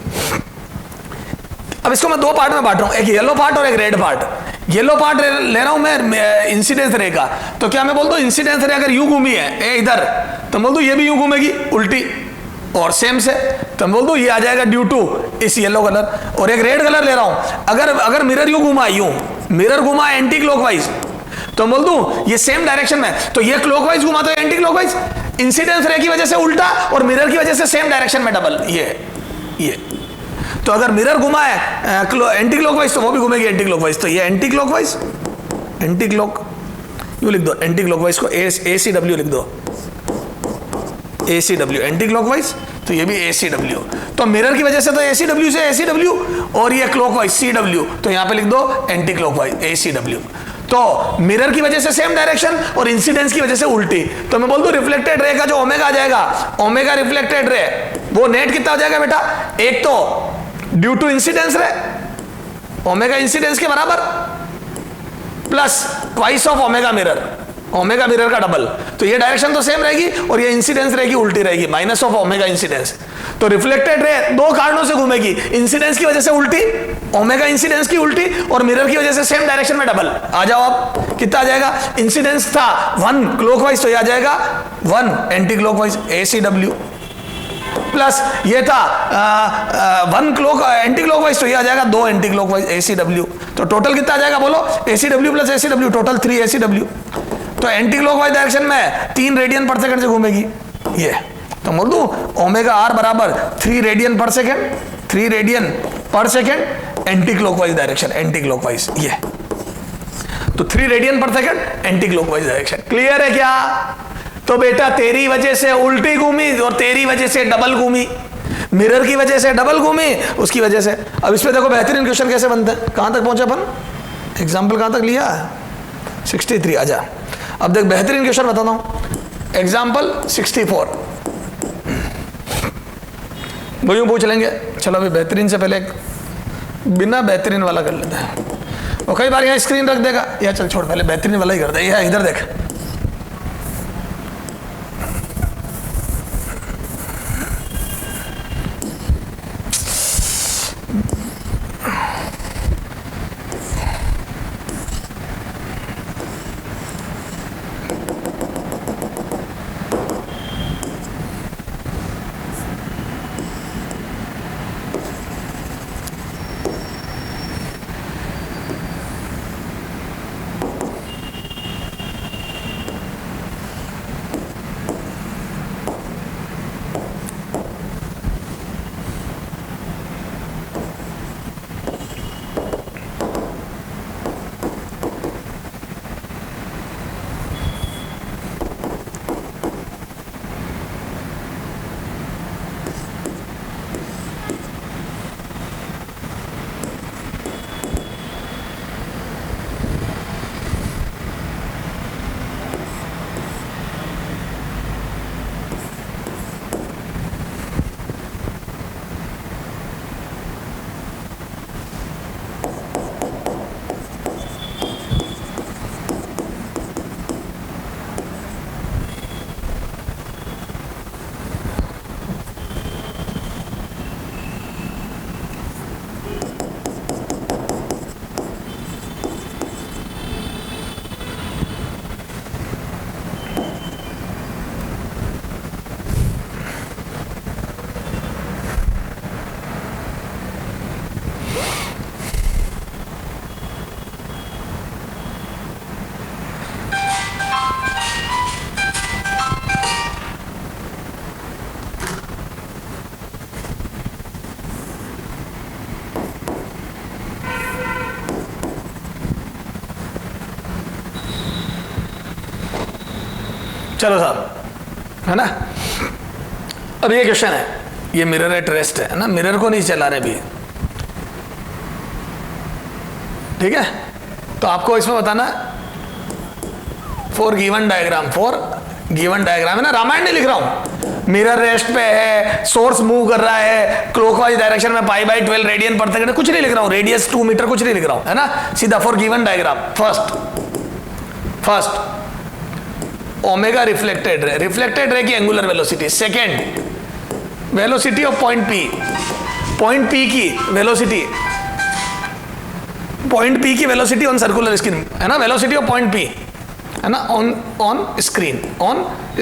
अब इसको मैं 2 पार्ट में बांट रहा हूं, एक येलो पार्ट और एक रेड पार्ट। येलो पार्ट ले रहा हूं मैं इंसिडेंस रे का, तो क्या मैं बोल दूं इंसिडेंस रे अगर यूं घूमी है इधर, तो बोल दूं ये भी यूं घूमेगी उल्टी और सेम से, तो बोल दूं ये आ जाएगा ड्यू टू इस येलो कलर। और एक रेड कलर ले रहा हूं, अगर मिरर यूं घुमा, यूं मिरर घुमा एंटी क्लॉकवाइज, तो बोल दूं ये सेम डायरेक्शन में, तो ये क्लॉकवाइज घुमा तो एंटी क्लॉकवाइज, इंसिडेंस रे की वजह से उल्टा और मिरर की वजह से सेम डायरेक्शन में डबल। ये तो अगर मिरर घुमा है एंटी क्लॉकवाइज तो वो भी घूमेगी एंटी क्लॉकवाइज, तो ये एंटी क्लॉकवाइज, एंटी क्लॉक यूं लिख दो, एंटी क्लॉकवाइज को ACW लिख दो, ACW एंटी क्लॉकवाइज, तो ये भी ACW। तो मिरर की वजह से तो ACW से ACW और ये क्लॉकवाइज CW, तो यहां पे लिख दो एंटी क्लॉकवाइज ACW। तो मिरर की वजह से सेम डायरेक्शन और इंसिडेंस की वजह से उल्टी, तो मैं बोल दूं रिफ्लेक्टेड रे का जो ओमेगा आ जाएगा, ओमेगा रिफ्लेक्टेड रे वो नेट कितना हो जाएगा बेटा, एक तो due to incidence ray omega incidence के बराबर plus twice of omega mirror, omega mirror का डबल, तो ये डायरेक्शन तो सेम रहेगी और ये इंसिडेंस रहेगी उल्टी रहेगी, माइनस ऑफ ओमेगा इंसिडेंस। तो रिफ्लेक्टेड रे 2 कारणों से घूमेगी, इंसिडेंस की वजह से उल्टी, ओमेगा इंसिडेंस की उल्टी, और मिरर की वजह से सेम डायरेक्शन में डबल। आ जाओ अब कितना आ जाएगा, इंसिडेंस था 1 क्लॉकवाइज तो ये आ जाएगा 1 एंटी क्लॉकवाइज ACW, प्लस ये था 1 एंटी क्लॉकवाइज तो ये आ जाएगा 2 एंटी क्लॉकवाइज ACW। तो टोटल कितना आ जाएगा बोलो, ACW plus ACW total 3 ACW। तो एंटी क्लॉकवाइज डायरेक्शन में 3 रेडियन पर सेकंड से घूमेगी ये, तो बोल दूं ओमेगा R बराबर 3 रेडियन पर सेकंड, 3 रेडियन पर second anti clockwise direction, anti clockwise ये, तो 3 रेडियन पर second anti clockwise direction. Clear है क्या? तो बेटा तेरी वजह से उल्टी घूमी और तेरी वजह से डबल घूमी, मिरर की वजह से डबल घूमी, उसकी वजह से। अब इस पे देखो बेहतरीन क्वेश्चन कैसे बनते हैं, कहां तक पहुंचे अपन, एग्जाम्पल कहां तक लिया, 63। आजा अब देख बेहतरीन क्वेश्चन बताता हूं, एग्जाम्पल 64 वो यूं पूछ लेंगे। चलो अभी बेहतरीन से पहले एक बिना बेहतरीन वाला कर लेते हैं, वो कई बार यहाँ स्क्रीन रख देगा, या चल छोड़ पहले बेहतरीन वाला ही कर दे। यह इधर देख, चलो साहब, है ना। अब ये क्वेश्चन है, ये मिरर एट रेस्ट है ना, मिरर को नहीं चला रहे भी, ठीक है। तो आपको इसमें बताना फॉर गिवन डायग्राम, है ना, रामायण नहीं लिख रहा हूं। मिरर रेस्ट पे है, सोर्स मूव कर रहा है क्लॉकवाइज डायरेक्शन में π/12 रेडियन पर सेकंड, कुछ नहीं लिख रहा हूं, रेडियस 2 मीटर कुछ नहीं लिख रहा हूं, है ना। सीधा for given diagram, first omega reflected ray की angular velocity, second velocity of point P की वेलोसिटी, ऑन सर्कुलर स्क्रीन, है ना, वेलोसिटी ऑफ पॉइंट पी, है ना, ऑन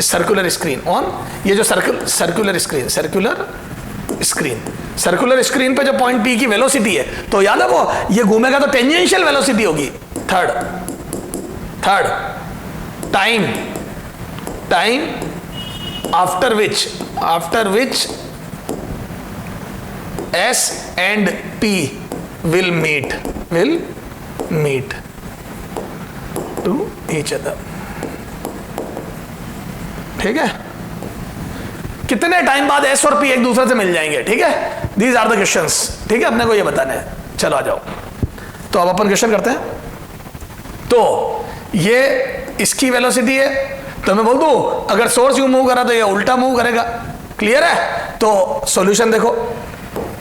सर्कुलर स्क्रीन, ऑन ये जो सर्कुलर स्क्रीन पे जो पॉइंट पी की वेलोसिटी है, तो याद है वो ये घूमेगा तो टेंजेंशियल वेलोसिटी होगी। Third time after which S and P will meet to each other, ठीक है। कितने टाइम बाद S और P एक दूसरे से मिल जाएंगे, ठीक है। दीज आर द क्वेश्चंस, ठीक है, अपने को ये बताना है। चलो आ जाओ, तो अब अपन क्वेश्चन करते हैं। तो ये इसकी वेलोसिटी है, तो मैं बोल दूं अगर सोर्स यूं मूव करा तो ये उल्टा मूव करेगा, क्लियर है। तो सॉल्यूशन देखो,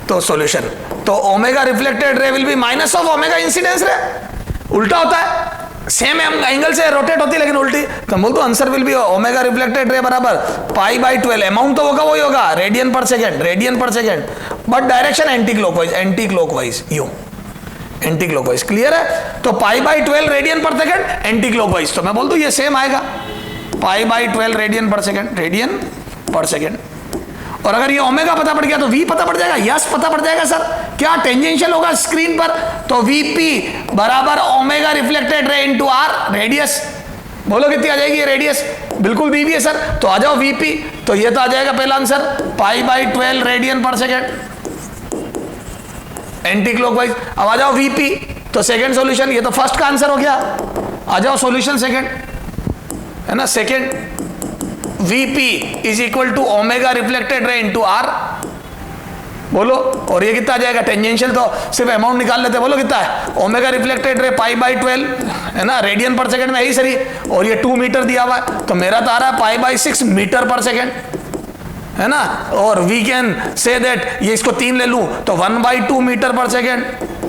तो सॉल्यूशन, तो omega reflected ray will be minus of omega incidence रे, उल्टा होता है, सेम एंगल से रोटेट होती है लेकिन उल्टी। तो बोल दो answer will be omega reflected रे बराबर π/12, अमाउंट तो होगा वही होगा, radian per second, but direction anti clockwise, यूं एंटी क्लॉकवाइज, क्लियर है। तो π/12 radian per second anti clockwise, तो मैं बोल दूं ये सेम आएगा, π/12 रेडियन पर सेकेंड। और अगर ये ओमेगा पता पड़ गया तो v पता पड़ जाएगा, यस पता पड़ जाएगा सर, क्या टेंजेंशियल होगा स्क्रीन पर, तो vp बराबर omega reflected ray into r radius, बोलो कितनी आ जाएगी ये रेडियस, बिल्कुल दी भी है सर। तो आ जाओ vp, तो ये तो आ जाएगा पहला answer π/12 radian per second anti clockwise. अब आ जाओ vp, तो सेकेंड सॉल्यूशन, ये तो फर्स्ट का आंसर हो गया। आ जाओ सॉल्यूशन सेकेंड, है ना, second Vp is equal to omega reflected ray into r, बोलो। और ये कितना आ जाएगा, टेंजेंशियल तो सिर्फ अमाउंट निकाल लेते, बोलो कितना है, ओमेगा रिफ्लेक्टेड रे π/12, है ना, रेडियन पर सेकंड में यही सही, और ये 2 मीटर दिया हुआ है, तो मेरा तो आ रहा है π/6 मीटर पर सेकंड, है ना। और वी कैन से दैट, ये इसको 3 ले लूं तो 1/2 metre per second,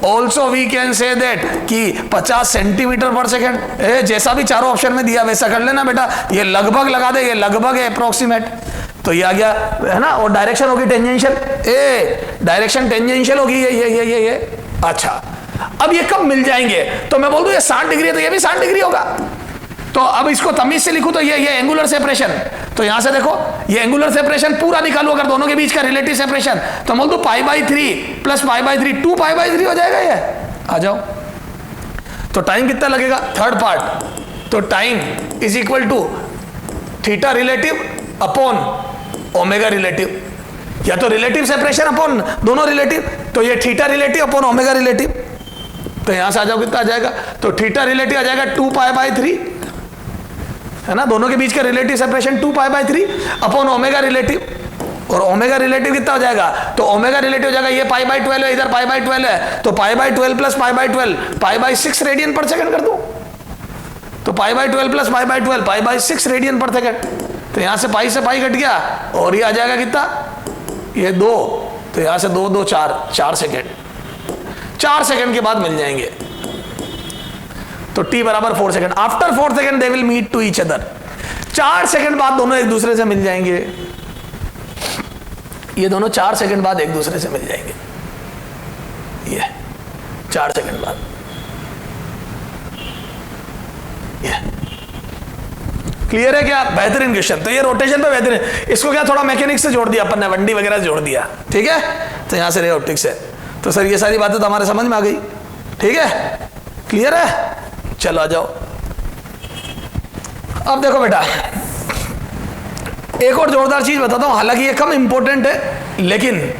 also we can say that कि 50 सेंटीमीटर पर सेकेंड। जैसा भी चारों ऑप्शन में दिया वैसा कर लेना बेटा, ये लगभग लगा दे, ये लगभग है अप्रोक्सीमेट, तो ये आ गया, है ना। और डायरेक्शन होगी टेंजेंशियल, डायरेक्शन टेंजेंशियल होगी ये। अच्छा, अब ये कब मिल जाएंगे, तो मैं बोल दूं ये 60 डिग्री है तो ये भी 60 डिग्री होगा। तो अब इसको तमीज से लिखूं तो ये एंगुलर सेपरेशन, तो यहां से देखो ये एंगुलर सेपरेशन पूरा निकालू अगर दोनों के बीच का रिलेटिव सेपरेशन, तो बोल दो π/3 प्लस π/3 2π/3 हो जाएगा ये। आ जाओ, तो टाइम कितना लगेगा, थर्ड पार्ट, तो time is equal to theta relative upon omega relative, या तो रिलेटिव सेपरेशन अपॉन दोनों रिलेटिव, तो ये theta relative upon omega relative. तो यहां से आ जाओ कितना आ जाएगा, तो थीटा रिलेटिव आ जाएगा 2π/3, है ना, दोनों के बीच का relative separation 2π/3 upon omega relative, और ओमेगा रिलेटिव कितना हो जाएगा, तो ओमेगा रिलेटिव हो जाएगा ये π/12 है, इधर π/12 है, तो π/12 प्लस π/12 π/6 रेडियन पर सेकंड कर दूं, तो π/12 प्लस π/12 π/6 रेडियन पर सेकंड। तो यहां से पाई से पाई कट गया, और ये आ जाएगा कितना, ये 2, तो यहां से 2 2 4 सेकेंड, 4 सेकेंड के बाद मिल जाएंगे। तो t बराबर 4 second, after 4 second they will meet to each other, 4 second बाद दोनों एक दूसरे से मिल जाएंगे, ये दोनों 4 सेकेंड बाद एक दूसरे से मिल जाएंगे, ये 4 सेकेंड बाद, ये क्लियर है क्या, बेहतरीन क्वेश्चन। तो ये रोटेशन पे बेहतरीन, इसको क्या थोड़ा मैकेनिक्स से जोड़ दिया अपन ने, 1D वगैरह से जोड़ दिया, ठीक है। तो यहां से रे ऑप्टिक्स है, तो सर ये सारी बातें तो हमारे समझ में आ गई, ठीक है, क्लियर है। चलो आ जाओ, अब देखो बेटा एक और जोरदार चीज बताता हूं, हालांकि ये कम इंपॉर्टेंट है, लेकिन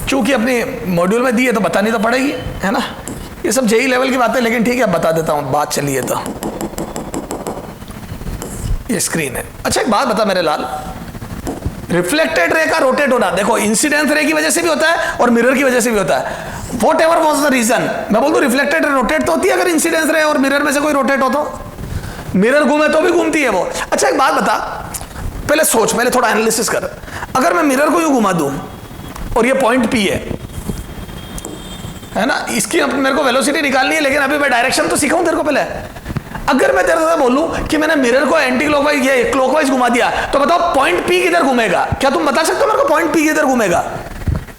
चूंकि अपनी मॉड्यूल में दी है तो बतानी तो पड़ेगी, है ना। ये सब JEE लेवल की बातें, लेकिन ठीक है बता देता हूं, बात चलिए। तो ये स्क्रीन है। अच्छा एक बात बता मेरे लाल, रिफ्लेक्टेड रे का रोटेट होना देखो इंसिडेंट रे की वजह से भी होता है और मिरर की वजह से भी होता है। Whatever was the reason, मैं बोल दूं रिफ्लेक्टेड रे रोटेट तो होती है अगर इंसिडेंस रे और मिरर में से कोई रोटेट हो तो, मिरर घूमे तो भी घूमती है वो। अच्छा एक बात बता, पहले सोच, पहले थोड़ा एनालिसिस कर, अगर मैं मिरर को यूं घुमा दूं और ये पॉइंट पी है ना, इसकी मेरे को वेलोसिटी निकालनी है, लेकिन अभी मैं डायरेक्शन तो सीखा हूं तेरे को पहले। अगर मैं तेरे से बोलूं कि मैंने मिरर को एंटी क्लॉकवाइज ये क्लॉकवाइज घुमा दिया, तो बताओ पॉइंट पी किधर घूमेगा, क्या तुम बता सकते हो मेरे को पॉइंट पी किधर घूमेगा?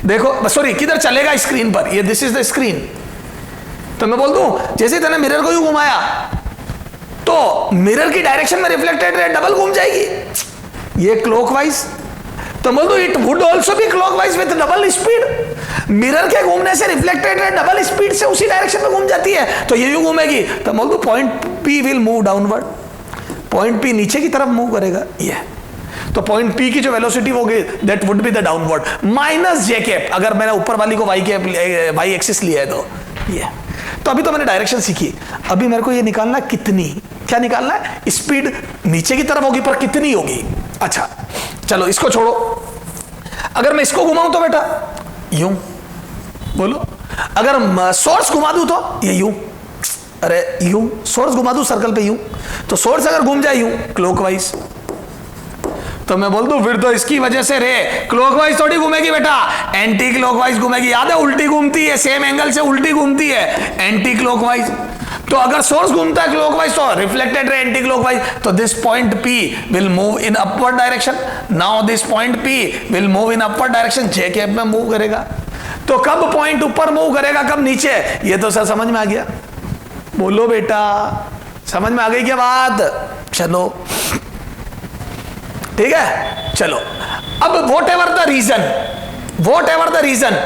देखो सॉरी किधर चलेगा स्क्रीन पर, ये दिस इज द स्क्रीन। तो मैं बोल दूं जैसे तूने मिरर को यूं घुमाया तो मिरर की डायरेक्शन में रिफ्लेक्टेड रे डबल घूम जाएगी, ये क्लॉकवाइज। तो बोल दो it would also be clockwise with double speed. Mirror के घूमने से रिफ्लेक्टेड रे डबल स्पीड से उसी डायरेक्शन में घूम जाती है, तो ये यूं घूमेगी। तो बोल दो point P will move downward, point P नीचे की तरफ मूव करेगा ये। तो पॉइंट पी की जो वेलोसिटी होगी that would be the downward minus J cap, अगर मैंने ऊपर वाली को वाई एक्सिस लिया है तो ये। तो अभी तो मैंने डायरेक्शन सीखी, अभी मेरे को ये निकालना कितनी, क्या निकालना है, स्पीड नीचे की तरफ होगी पर कितनी होगी। अच्छा चलो इसको छोड़ो, अगर मैं इसको घुमाऊं तो बेटा यूं, बोलो अगर सोर्स घुमा दूं तो ये यूं, अरे यूं सोर्स घुमा दूं सर्कल पे यूं, तो सोर्स अगर घूम जाए यूं क्लॉकवाइज, तो मैं बोल दूं फिर तो इसकी वजह से रे क्लॉकवाइज थोड़ी घूमेगी बेटा, एंटी क्लॉकवाइज घूमेगी। याद है उल्टी घूमती है, सेम एंगल से उल्टी घूमती है, एंटी क्लॉकवाइज। तो अगर सोर्स घूमता है क्लॉकवाइज तो रिफ्लेक्टेड रे एंटी क्लॉकवाइज, तो this point P will move in upward direction. Now this point P will move in upward direction, J cap में मूव करेगा। तो कब पॉइंट ऊपर मूव करेगा कब नीचे, ये तो सर समझ में आ गया, बोलो बेटा समझ में आ गई क्या बात? चलो ठीक है, चलो अब whatever the reason, whatever the reason,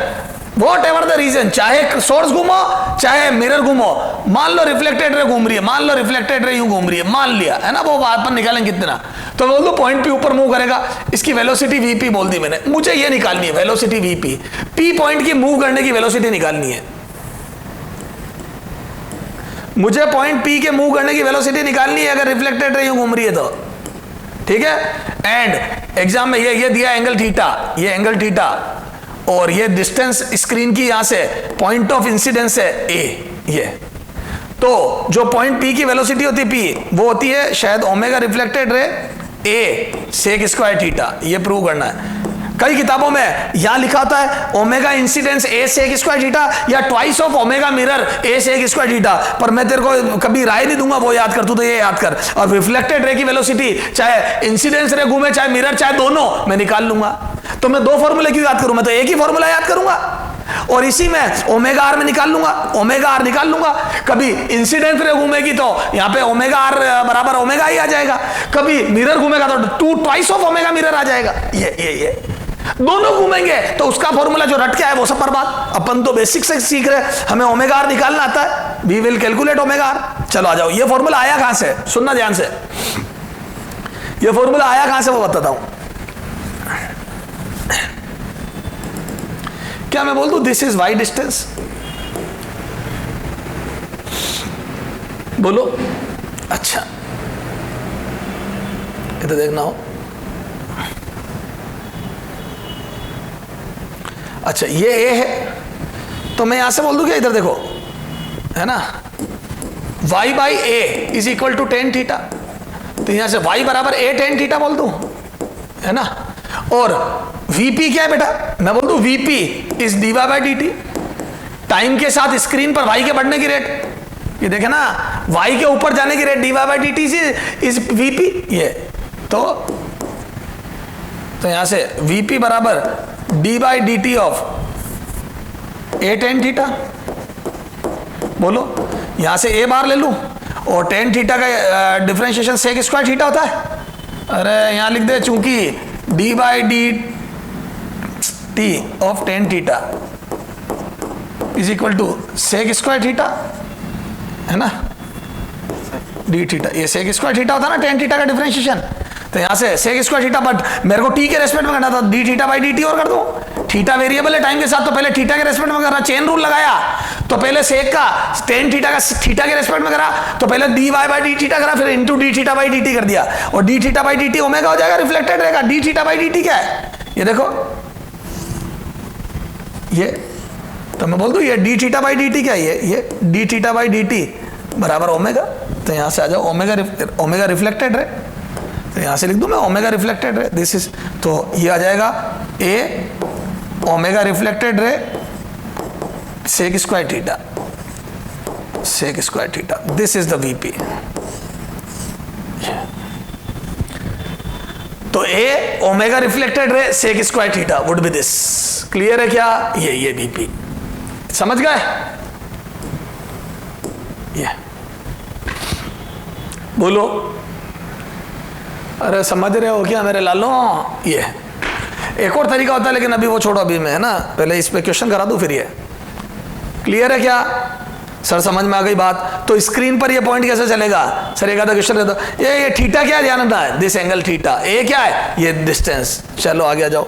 whatever the reason, चाहे सोर्स घूमो चाहे मिरर घूमो, मान लो रिफ्लेक्टेड रे घूम रही है, मान लो रिफ्लेक्टेड रे यूं घूम रही है, मान लिया है ना, वो अपन निकालेंगे कितना, तो बोल दो पॉइंट पी ऊपर मूव करेगा, इसकी वेलोसिटी वीपी बोल दी मैंने, मुझे ये निकालनी है वेलोसिटी वीपी, पी पॉइंट की मूव करने की वेलोसिटी निकालनी है, मुझे पॉइंट पी के मूव करने की वेलोसिटी निकालनी है अगर रिफ्लेक्टेड रे यूं घूम रही है तो, ठीक है। एंड एग्जाम में ये दिया एंगल थीटा, ये एंगल थीटा, और ये डिस्टेंस स्क्रीन की यहां से पॉइंट ऑफ इंसिडेंस है ए, ये तो जो पॉइंट पी की वेलोसिटी होती है पी, वो होती है शायद omega reflected ray A sec square theta, ये प्रूव करना है। कई किताबों में यहां लिखा होता है omega incidence A sec square theta या twice of omega mirror A sec square theta, पर मैं तेरे को कभी राय नहीं दूंगा वो याद कर, तू तो ये याद कर। और रिफ्लेक्टेड रे की वेलोसिटी चाहे इंसिडेंस रे घूमे चाहे मिरर चाहे दोनों मैं निकाल लूंगा, तो मैं दो फॉर्मूले क्यों याद करूं, मैं तो एक ही फॉर्मूला याद करूंगा और इसी में ओमेगा आर में निकाल लूंगा, ओमेगा आर निकाल लूंगा। कभी इंसिडेंस रे घूमेगी तो यहाँ पे ओमेगा आर बराबर ओमेगा ही आ जाएगा, कभी मिरर घूमेगा तो two twice of omega mirror आ जाएगा, ये दोनों घूमेंगे तो उसका फॉर्मूला जो रट के आया वो सब बर्बाद। अपन तो बेसिक से सीख रहे, हमें ओमेगा आर निकालना आता है, we will calculate omega R. चलो आ जाओ, ये फॉर्मूला आया कहां से, सुनना ध्यान से, ये फॉर्मूला आया कहां से वो बताता हूं। क्या मैं बोल दूं दिस इज वाई डिस्टेंस, बोलो अच्छा इधर देखना हो, अच्छा ये ए है तो मैं यहां से बोल दूं क्या, इधर देखो है ना, y by A is equal to tan theta, तो यहां से y बराबर ए टेन थीटा बोल दूं, है ना। और vp क्या है बेटा, मैं बोल दूं vp is dy by dt, time के साथ स्क्रीन पर y के बढ़ने की रेट, ये देखे ना y के ऊपर जाने की rate dy by dt is vp, ये तो यहां से vp बराबर D by D T of A tan theta, बोलो यहां से ए बार ले लूं और टेन थीटा का डिफरेंशिएशन सेक स्क्वायर थीटा होता है, अरे यहां लिख दे चूंकि D by D T of tan theta is equal to sec square theta, है ना, डी थीटा, ये सेक स्क्वायर थीटा होता है ना टेन थीटा का डिफरेंशिएशन, तो यहां से सेक स्क्वायर थीटा, बट मेरे को टी के रेस्पेक्ट में करना था, D theta by D T और कर दो, थीटा वेरिएबल है टाइम के साथ, तो पहले थीटा के रेस्पेक्ट में करा, चेन रूल लगाया तो पहले सेक का टेन थीटा का थीटा के रेस्पेक्ट में करा, तो पहले dy बाई डी थीटा करा, फिर into D theta by D T कर दिया, और D theta by D T omega हो जाएगा, रिफ्लेक्टेड रहेगा। D theta by D T क्या है, ये देखो, ये तो मैं बोल दूं ये D theta by D T क्या है, ये D theta by D T बराबर ओमेगा। तो यहां से आ जाओ, ओमेगा रिफ्लेक्टेड है, तो यहां से लिख दूं मैं ओमेगा रिफ्लेक्टेड है, दिस इज, तो ये आ जाएगा A omega reflected ray sec square theta, sec square theta, this is the VP. तो A omega reflected ray sec square theta would be this. Clear है क्या, ये वीपी समझ गए, ये बोलो, अरे समझ रहे हो क्या मेरे लालो। ये एक और तरीका होता है, लेकिन अभी वो छोड़ो, अभी मैं है ना पहले इस पे क्वेश्चन करा दूं, फिर ये क्लियर है क्या सर, समझ में आ गई बात। तो स्क्रीन पर ये पॉइंट कैसे चलेगा सर, एक आधा क्वेश्चन दे दो, ये थीटा क्या ध्यान रखना है, दिस एंगल थीटा, ए क्या है, ये डिस्टेंस। चलो आगे आ जाओ,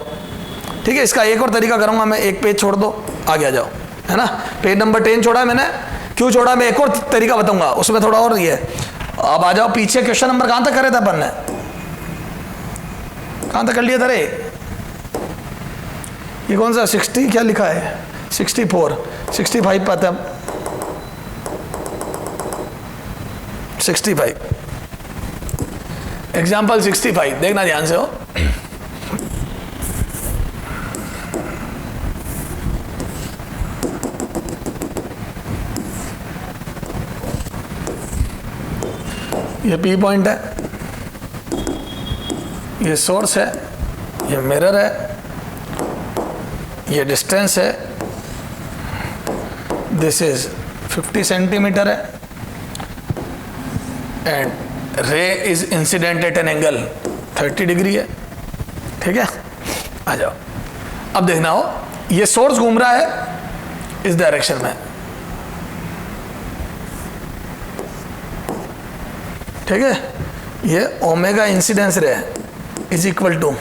ठीक है, इसका एक और तरीका करूंगा मैं, एक पेज छोड़ दो, आगे आ जाओ, है ना, पेज नंबर 10 छोड़ा है मैंने, क्यों छोड़ा, मैं एक और तरीका बताऊंगा, उसमें थोड़ा और ये। अब आ जाओ पीछे, क्वेश्चन नंबर कहां तक करे थे अपन ने, कहां तक कर लिया था रे, ये कौन सा 60 क्या लिखा है, 64 65 पाते हम, 65 एग्जाम्पल 65 देखना ध्यान से हो। ये पी पॉइंट है, ये सोर्स है, ये मिरर है, ये डिस्टेंस है, दिस इज 50 सेंटीमीटर है, एंड रे is incident at an angle 30 degree है, ठीक है। आ जाओ, अब देखना हो, ये सोर्स घूम रहा है इस डायरेक्शन में, ठीक है, ये omega incidence ray is equal to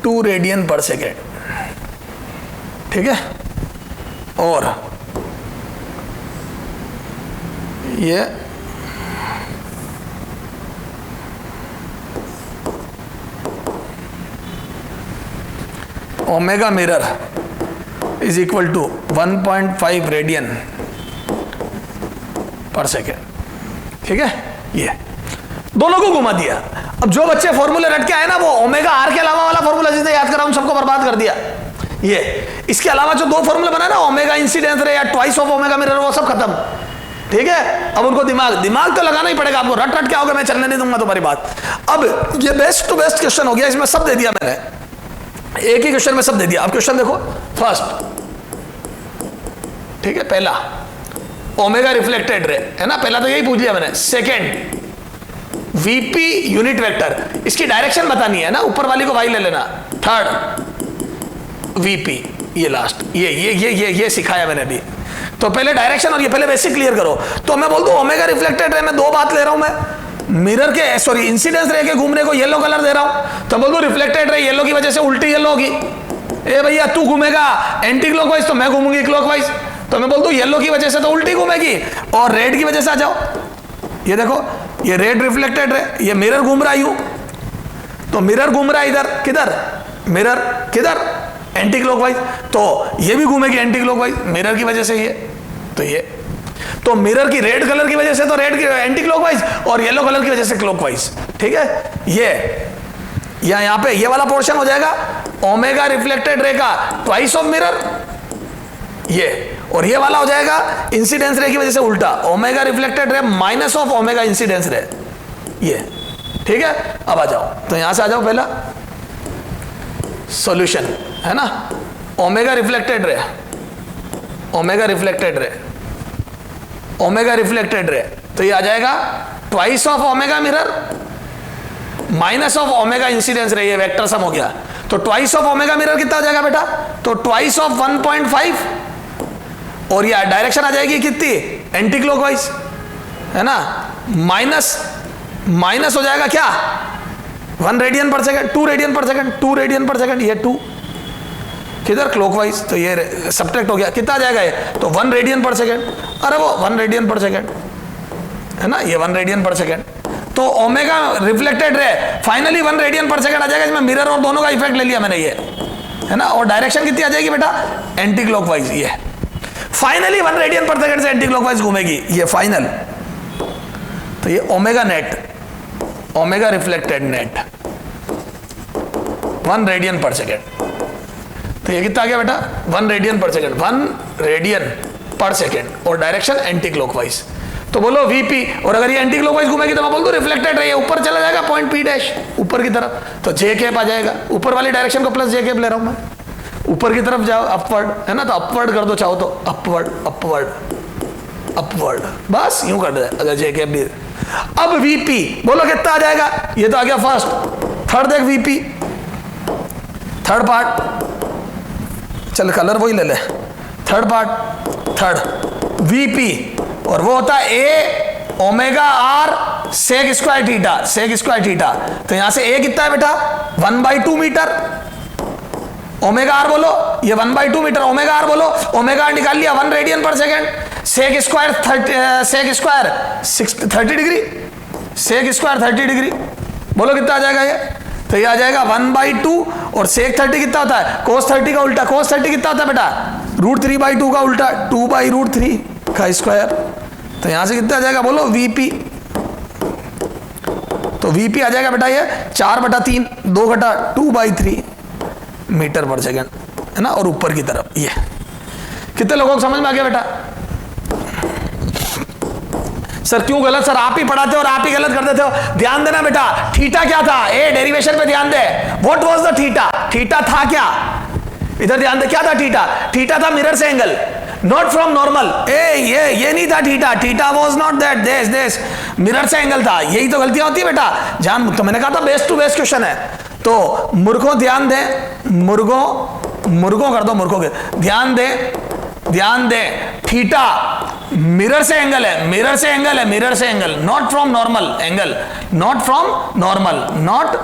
2 radian per second, ठीक है, और ये omega mirror is equal to 1.5 radian per second, ठीक है, ये दोनों को घुमा दिया। अब जो बच्चे फॉर्मूले रट के आए ना, वो ओमेगा आर के अलावा वाला फॉर्मूला जिसे याद करा उन सबको बर्बाद कर दिया। ये इसके अलावा जो 2 फॉर्मूले बना ना, ओमेगा इंसिडेंस रे या ट्वाइस ऑफ ओमेगा मिरर, वो सब खत्म, ठीक है। अब उनको दिमाग तो लगाना ही पड़ेगा आपको, रट के आओगे मैं चलने नहीं दूंगा तुम्हारी बात। अब ये बेस्ट टू बेस्ट क्वेश्चन हो गया, इसमें सब दे दिया मैंने, एक ही क्वेश्चन में सब दे दिया। अब क्वेश्चन देखो फर्स्ट, ठीक है, पहला ओमेगा रिफ्लेक्टेड रे है ना, पहला तो यही पूछ लिया मैंने। सेकेंड वीपी यूनिट वेक्टर, इसकी डायरेक्शन बतानी है ना, ऊपर वाली को वाई ले लेना। थर्ड वीपी, ये लास्ट, ये सिखाया मैंने अभी। तो पहले डायरेक्शन और ये पहले बेसिक क्लियर करो। तो मैं बोल दूं ओमेगा रिफ्लेक्टेड रे में 2 बात ले रहा हूं मैं, मिरर के सॉरी इंसिडेंस रे के घूमने को येलो कलर दे रहा हूं, तो बोल दूं रिफ्लेक्टेड रे येलो की वजह से उल्टी येलो होगी। ए भैया तू घूमेगा एंटी क्लॉकवाइज तो मैं घूमूंगी क्लॉकवाइज, तो मैं बोल दूं येलो की वजह से तो उल्टी घूमेगी, और रेड की वजह से आ जाओ, ये देखो ये रेड रिफ्लेक्टेड है, ये मिरर घूम रहा है यूं, तो मिरर घूम रहा है इधर, किधर मिरर, किधर एंटी क्लॉकवाइज, तो ये भी घूमेगी एंटी क्लॉकवाइज मिरर की वजह से, ये तो ये तो मिरर की रेड कलर की वजह से तो रेड की एंटी क्लॉकवाइज, और येलो कलर की वजह से क्लॉकवाइज, ठीक है। ये यहां पे ये वाला पोर्शन हो जाएगा ओमेगा रिफ्लेक्टेड रे का ट्वाइस ऑफ मिरर, ये, और ये वाला हो जाएगा इंसिडेंस रे की वजह से उल्टा, ओमेगा रिफ्लेक्टेड रे माइनस ऑफ ओमेगा इंसिडेंस रे, ये, ठीक है। अब आ जाओ, तो यहां से आ जाओ, पहला सॉल्यूशन है ना, ओमेगा रिफ्लेक्टेड रे, ओमेगा रिफ्लेक्टेड रे, ओमेगा रिफ्लेक्टेड रे, तो ये आ जाएगा twice of omega mirror minus of omega incidence रे, ये वेक्टर सम हो गया। तो ट्वाइस ऑफ ओमेगा मिरर कितना हो जाएगा बेटा, तो ट्वाइस ऑफ 1.5, और ये डायरेक्शन आ जाएगी कितनी एंटी क्लॉकवाइज, है ना, माइनस हो जाएगा क्या, 1 रेडियन पर सेकंड, 2 रेडियन पर सेकंड, 2 रेडियन पर सेकंड, ये 2 किधर क्लॉकवाइज, तो ये सब्ट्रैक्ट हो गया, कितना आ जाएगा ये, तो 1 रेडियन पर सेकंड, अरे वो 1 रेडियन पर सेकंड है ना, ये 1 रेडियन पर सेकंड। तो ओमेगा रिफ्लेक्टेड रे फाइनली 1 रेडियन पर सेकंड आ जाएगा, इसमें मिरर और दोनों का इफेक्ट ले लिया मैंने, ये है ना। और डायरेक्शन कितनी आ जाएगी बेटा, एंटी क्लॉकवाइज, ये फाइनली 1 रेडियन पर सेकंड से एंटी क्लॉकवाइज घूमेगी, ये फाइनल। तो ये omega net, omega reflected net 1 radian पर सेकंड। तो ये कितना आ गया बेटा, 1 रेडियन पर सेकंड, 1 रेडियन पर सेकंड, और डायरेक्शन एंटी क्लॉकवाइज। तो बोलो वीपी, और अगर ये एंटी क्लॉकवाइज घूमेगी तो मैं बोल दूं रिफ्लेक्टेड रे, ऊपर चला जाएगा पॉइंट पी डैश ऊपर की तरफ, तो जे कैप आ जाएगा, ऊपर वाली डायरेक्शन को प्लस जे कैप ले रहा हूं मैं, ऊपर की तरफ जाओ, अपवर्ड है ना, तो अपवर्ड कर दो चाहो तो, अपवर्ड अपवर्ड अपवर्ड, बस यूं कर दे अगर जे कैप भी। अब वीपी बोलो कितना आ जाएगा, ये तो आ गया फर्स्ट, थर्ड देख वीपी, थर्ड पार्ट, चल कलर वही ले ले, थर्ड पार्ट, थर्ड वीपी, और वो होता है A omega R sec square theta, sec square theta. तो यहां से ए कितना है बेटा, 1/2 मीटर, ओमेगा आर बोलो, ये 1/2 मीटर, ओमेगा आर बोलो, ओमेगा आर निकाल लिया 1 radian per second, sec square 30 degree, sec square 30 degree, बोलो कितना आ जाएगा ये, तो ये आ जाएगा 1/2, और सेक 30 कितना होता है, कोस 30 का उल्टा, कोस 30 कितना होता है बेटा, √3/2 का उल्टा, 2/√3 का स्क्वायर। तो यहां से कितना आ जाएगा बोलो वीपी, तो वीपी आ जाएगा बेटा ये 4/3, 2/2/3 मीटर पर सेकंड है ना, और ऊपर की तरफ ये। कितने लोगों को समझ में आ गया बेटा, सर क्यों गलत, सर आप ही पढ़ाते हो और आप ही गलत कर देते हो, ध्यान देना बेटा, थीटा क्या था, ए डेरिवेशन पे ध्यान दे, what was the theta, theta था क्या, इधर ध्यान दे, क्या था थीटा, थीटा था मिरर से एंगल, नॉट फ्रॉम नॉर्मल, ये नहीं था theta, theta was not that, this mirror से एंगल था, यही तो गलतियां होती है बेटा, जान, तो मैंने कहा था बेस्ट टू बेस्ट क्वेश्चन है। तो मूर्खों ध्यान दे, मुर्गों कर दो, मूर्खों के ध्यान दे, थीटा मिरर से एंगल है, मिरर से एंगल है, मिरर से angle, not from normal angle, not from normal, not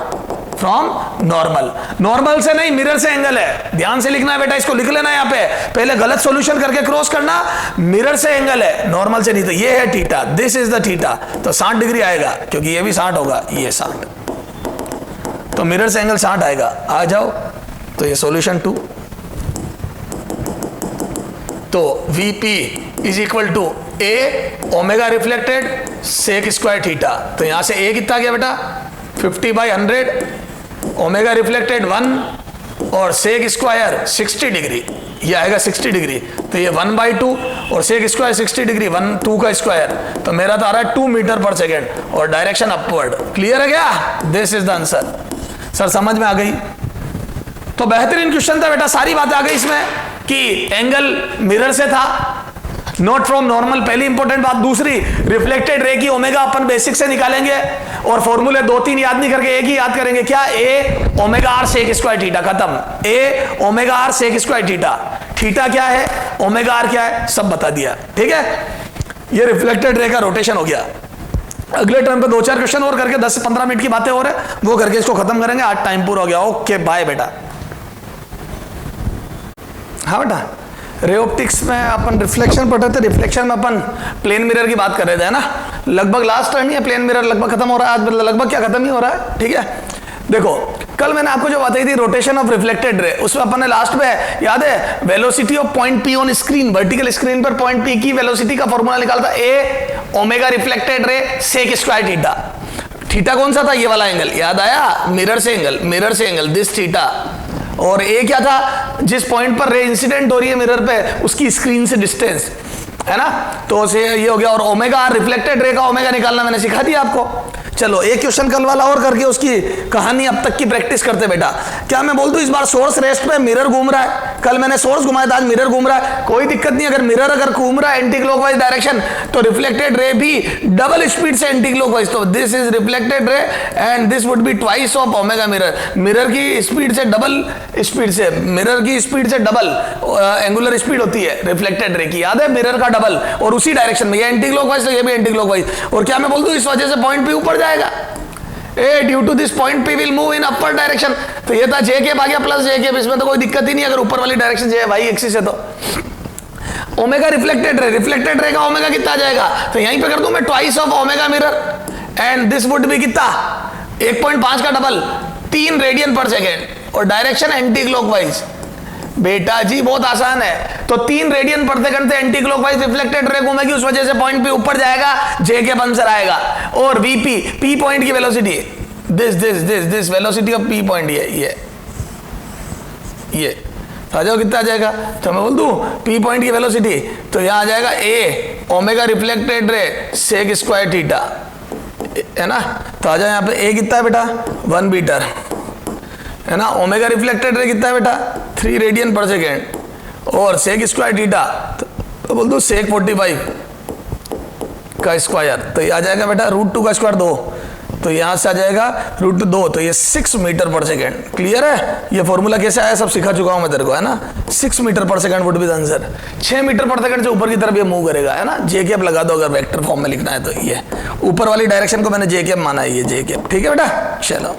from normal, normal से नहीं, मिरर से एंगल है, ध्यान से लिखना है बेटा, इसको लिख लेना यहां पे, पहले गलत सॉल्यूशन करके क्रॉस करना, मिरर से एंगल है, नॉर्मल से नहीं, तो ये है theta, this is the theta, तो 60 डिग्री आएगा, क्योंकि ये भी 60 होगा, ये 60, तो मिरर से एंगल 60 आएगा, आ जाओ, तो ये सॉल्यूशन 2, तो VP is equal to A omega reflected sec square theta, तो यहां से ए कितना गया बेटा 50/100, ओमेगा रिफ्लेक्टेड 1, और सेक स्क्वायर 60 डिग्री, ये आएगा 60 डिग्री, तो ये 1/2, और सेक स्क्वायर 60 डिग्री, 2 का स्क्वायर, तो मेरा तो आ रहा है 2 मीटर पर सेकेंड, और डायरेक्शन अपवर्ड। क्लियर है क्या, this is the answer. Sir समझ में आ गई, तो बेहतरीन क्वेश्चन था बेटा, सारी बातें आ गई इसमें कि एंगल मिरर से था, नॉट फ्रॉम नॉर्मल, पहली इंपॉर्टेंट बात। दूसरी, रिफ्लेक्टेड रे की ओमेगा अपन बेसिक से निकालेंगे, और फॉर्मूले 2-3 याद नहीं करके एक ही याद करेंगे, क्या, A omega R sec square theta, खत्म, A omega R sec square theta, theta क्या है, ओमेगा आर क्या है, सब बता दिया, ठीक है। ये रिफ्लेक्टेड रे का रोटेशन हो गया। अगले टर्म पे 2-4 क्वेश्चन और करके 10 से 15 मिनट की बातें और है, वो करके इसको खत्म करेंगे, आज टाइम पूरा हो गया। ओके बाय बेटा। हाँ बेटा, रे ऑप्टिक्स में अपन रिफ्लेक्शन पढ़ रहे थे, रिफ्लेक्शन में अपन प्लेन मिरर की बात कर रहे थे, है ना, लगभग लास्ट टर्न ही है, प्लेन मिरर लगभग खत्म हो रहा है आज, लगभग क्या खत्म ही हो रहा है, ठीक है। देखो कल मैंने आपको जो बताई थी रोटेशन ऑफ रिफ्लेक्टेड रे, उसमें अपन ने लास्ट में याद है velocity of point P on screen, vertical screen पर पॉइंट पी की वेलोसिटी का फॉर्मूला निकालता, ए omega reflected ray sec square theta, theta कौन सा था, ये वाला एंगल, याद आया, मिरर से एंगल, मिरर से एंगल, दिस थीटा, और ए क्या था, जिस पॉइंट पर रे इंसिडेंट हो रही है मिरर पे, उसकी स्क्रीन से डिस्टेंस, है ना, तो ये हो गया। और ओमेगा रिफ्लेक्टेड रे का ओमेगा निकालना मैंने सिखा दिया आपको। चलो एक क्वेश्चन कल वाला और करके उसकी कहानी अब तक की प्रैक्टिस करते बेटा। क्या मैं बोल दूं, इस बार सोर्स रेस्ट पे मिरर घूम रहा है, कल मैंने सोर्स घुमाया था, आज मिरर घूम रहा है, कोई दिक्कत नहीं। अगर मिरर अगर घूम रहा है एंटी क्लॉकवाइज डायरेक्शन, तो रिफ्लेक्टेड रे भी डबल स्पीड से एंटी क्लॉकवाइज, तो this is reflected ray and this would be twice of omega mirror, mirror की स्पीड से डबल स्पीड से, मिरर की स्पीड से डबल एंगुलर स्पीड होती है रिफ्लेक्टेड रे की, याद है, मिरर का डबल, और उसी डायरेक्शन में, ये एंटी क्लॉकवाइज तो ये भी एंटी क्लॉकवाइज। और क्या मैं बोल दूं, इस वजह से पॉइंट पे ऊपर जाएगा, a due to this point P will move in upper direction, तो ये था जे केप आ गया प्लस जे केप, इसमें तो कोई दिक्कत ही नहीं अगर ऊपर वाली डायरेक्शन जे वाई एक्सिस है तो। ओमेगा रिफ्लेक्टेड रे का ओमेगा कितना आ जाएगा, तो यहीं पे कर दूं मैं twice of omega mirror, and this would B कितना 1.5 का डबल 3 रेडियन पर सेकेंड, और डायरेक्शन एंटी क्लॉकवाइज। बेटा जी बहुत आसान है, तो 3 रेडियन पर सेकंड से एंटी क्लॉकवाइज रिफ्लेक्टेड रे घूमेगी, उस वजह से पॉइंट पे ऊपर जाएगा, जे के आंसर आएगा। और वीपी पी पॉइंट की velocity, this velocity of P point, ये आ जाओ कितना आ जाएगा, तो मैं बोल दूं पी पॉइंट की वेलोसिटी, तो यहां आ जाएगा A omega reflected ray sec square theta, है ना। तो आ जाओ यहाँ पे ए कितना है बेटा 1 मीटर, है ना। ओमेगा रिफ्लेक्टेड रे कितना है बेटा 3 रेडियन पर सेकेंड, और सेक स्क्वायर थीटा तो बोल दो सेक 45 का स्क्वायर, तो ये आ जाएगा बेटा √2 का स्क्वायर 2, तो यहां से आ जाएगा √2, तो ये 6 मीटर पर सेकेंड। क्लियर है, ये फॉर्मूला कैसे आया सब सिखा चुका हूं मैं तेरे को, है ना। 6 metre per second would be the answer, 6 metre per second से ऊपर की तरफ ये मूव करेगा, है ना। जे कैप लगा दो अगर वेक्टर फॉर्म में लिखना है तो, ये ऊपर वाली डायरेक्शन को मैंने जे कैप माना है, ये जे कैप, ठीक है बेटा। चलो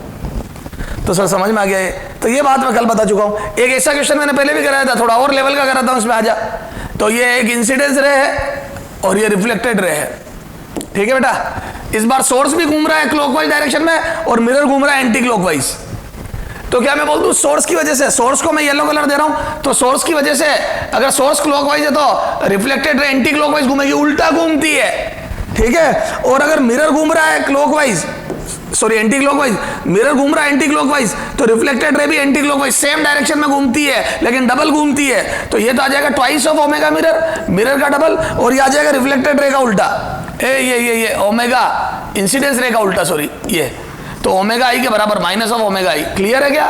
तो सर समझ में आ गया है, तो ये बात मैं कल बता चुका हूं। एक ऐसा क्वेश्चन मैंने पहले भी कराया था, थोड़ा और लेवल का कराता हूं, उसमें आ जा। तो ये एक इंसिडेंस रे है और ये रिफ्लेक्टेड रे है, ठीक है बेटा। इस बार सोर्स भी घूम रहा है क्लॉकवाइज डायरेक्शन में और मिरर घूम रहा है एंटी क्लॉकवाइज। तो क्या मैं बोल दूं सोर्स की वजह से, सोर्स को मैं येलो कलर दे रहा हूं, तो सोर्स की वजह से अगर सोर्स क्लॉकवाइज है तो रिफ्लेक्टेड रे एंटी क्लॉकवाइज घूमेगी, उल्टा घूमती है, ठीक है। और अगर मिरर घूम रहा है clockwise, sorry anti clockwise, mirror घूम रहा है एंटी क्लॉकवाइज, तो रिफ्लेक्टेड रे भी एंटी क्लॉकवाइज सेम डायरेक्शन में घूमती है लेकिन डबल घूमती है, तो ये तो आ जाएगा twice of omega mirror, mirror का डबल, और ये आ जाएगा रिफ्लेक्टेड रे का उल्टा, ये ओमेगा इंसिडेंस रे का उल्टा, सॉरी ये, तो ओमेगा आई के बराबर minus of omega I. Clear है क्या।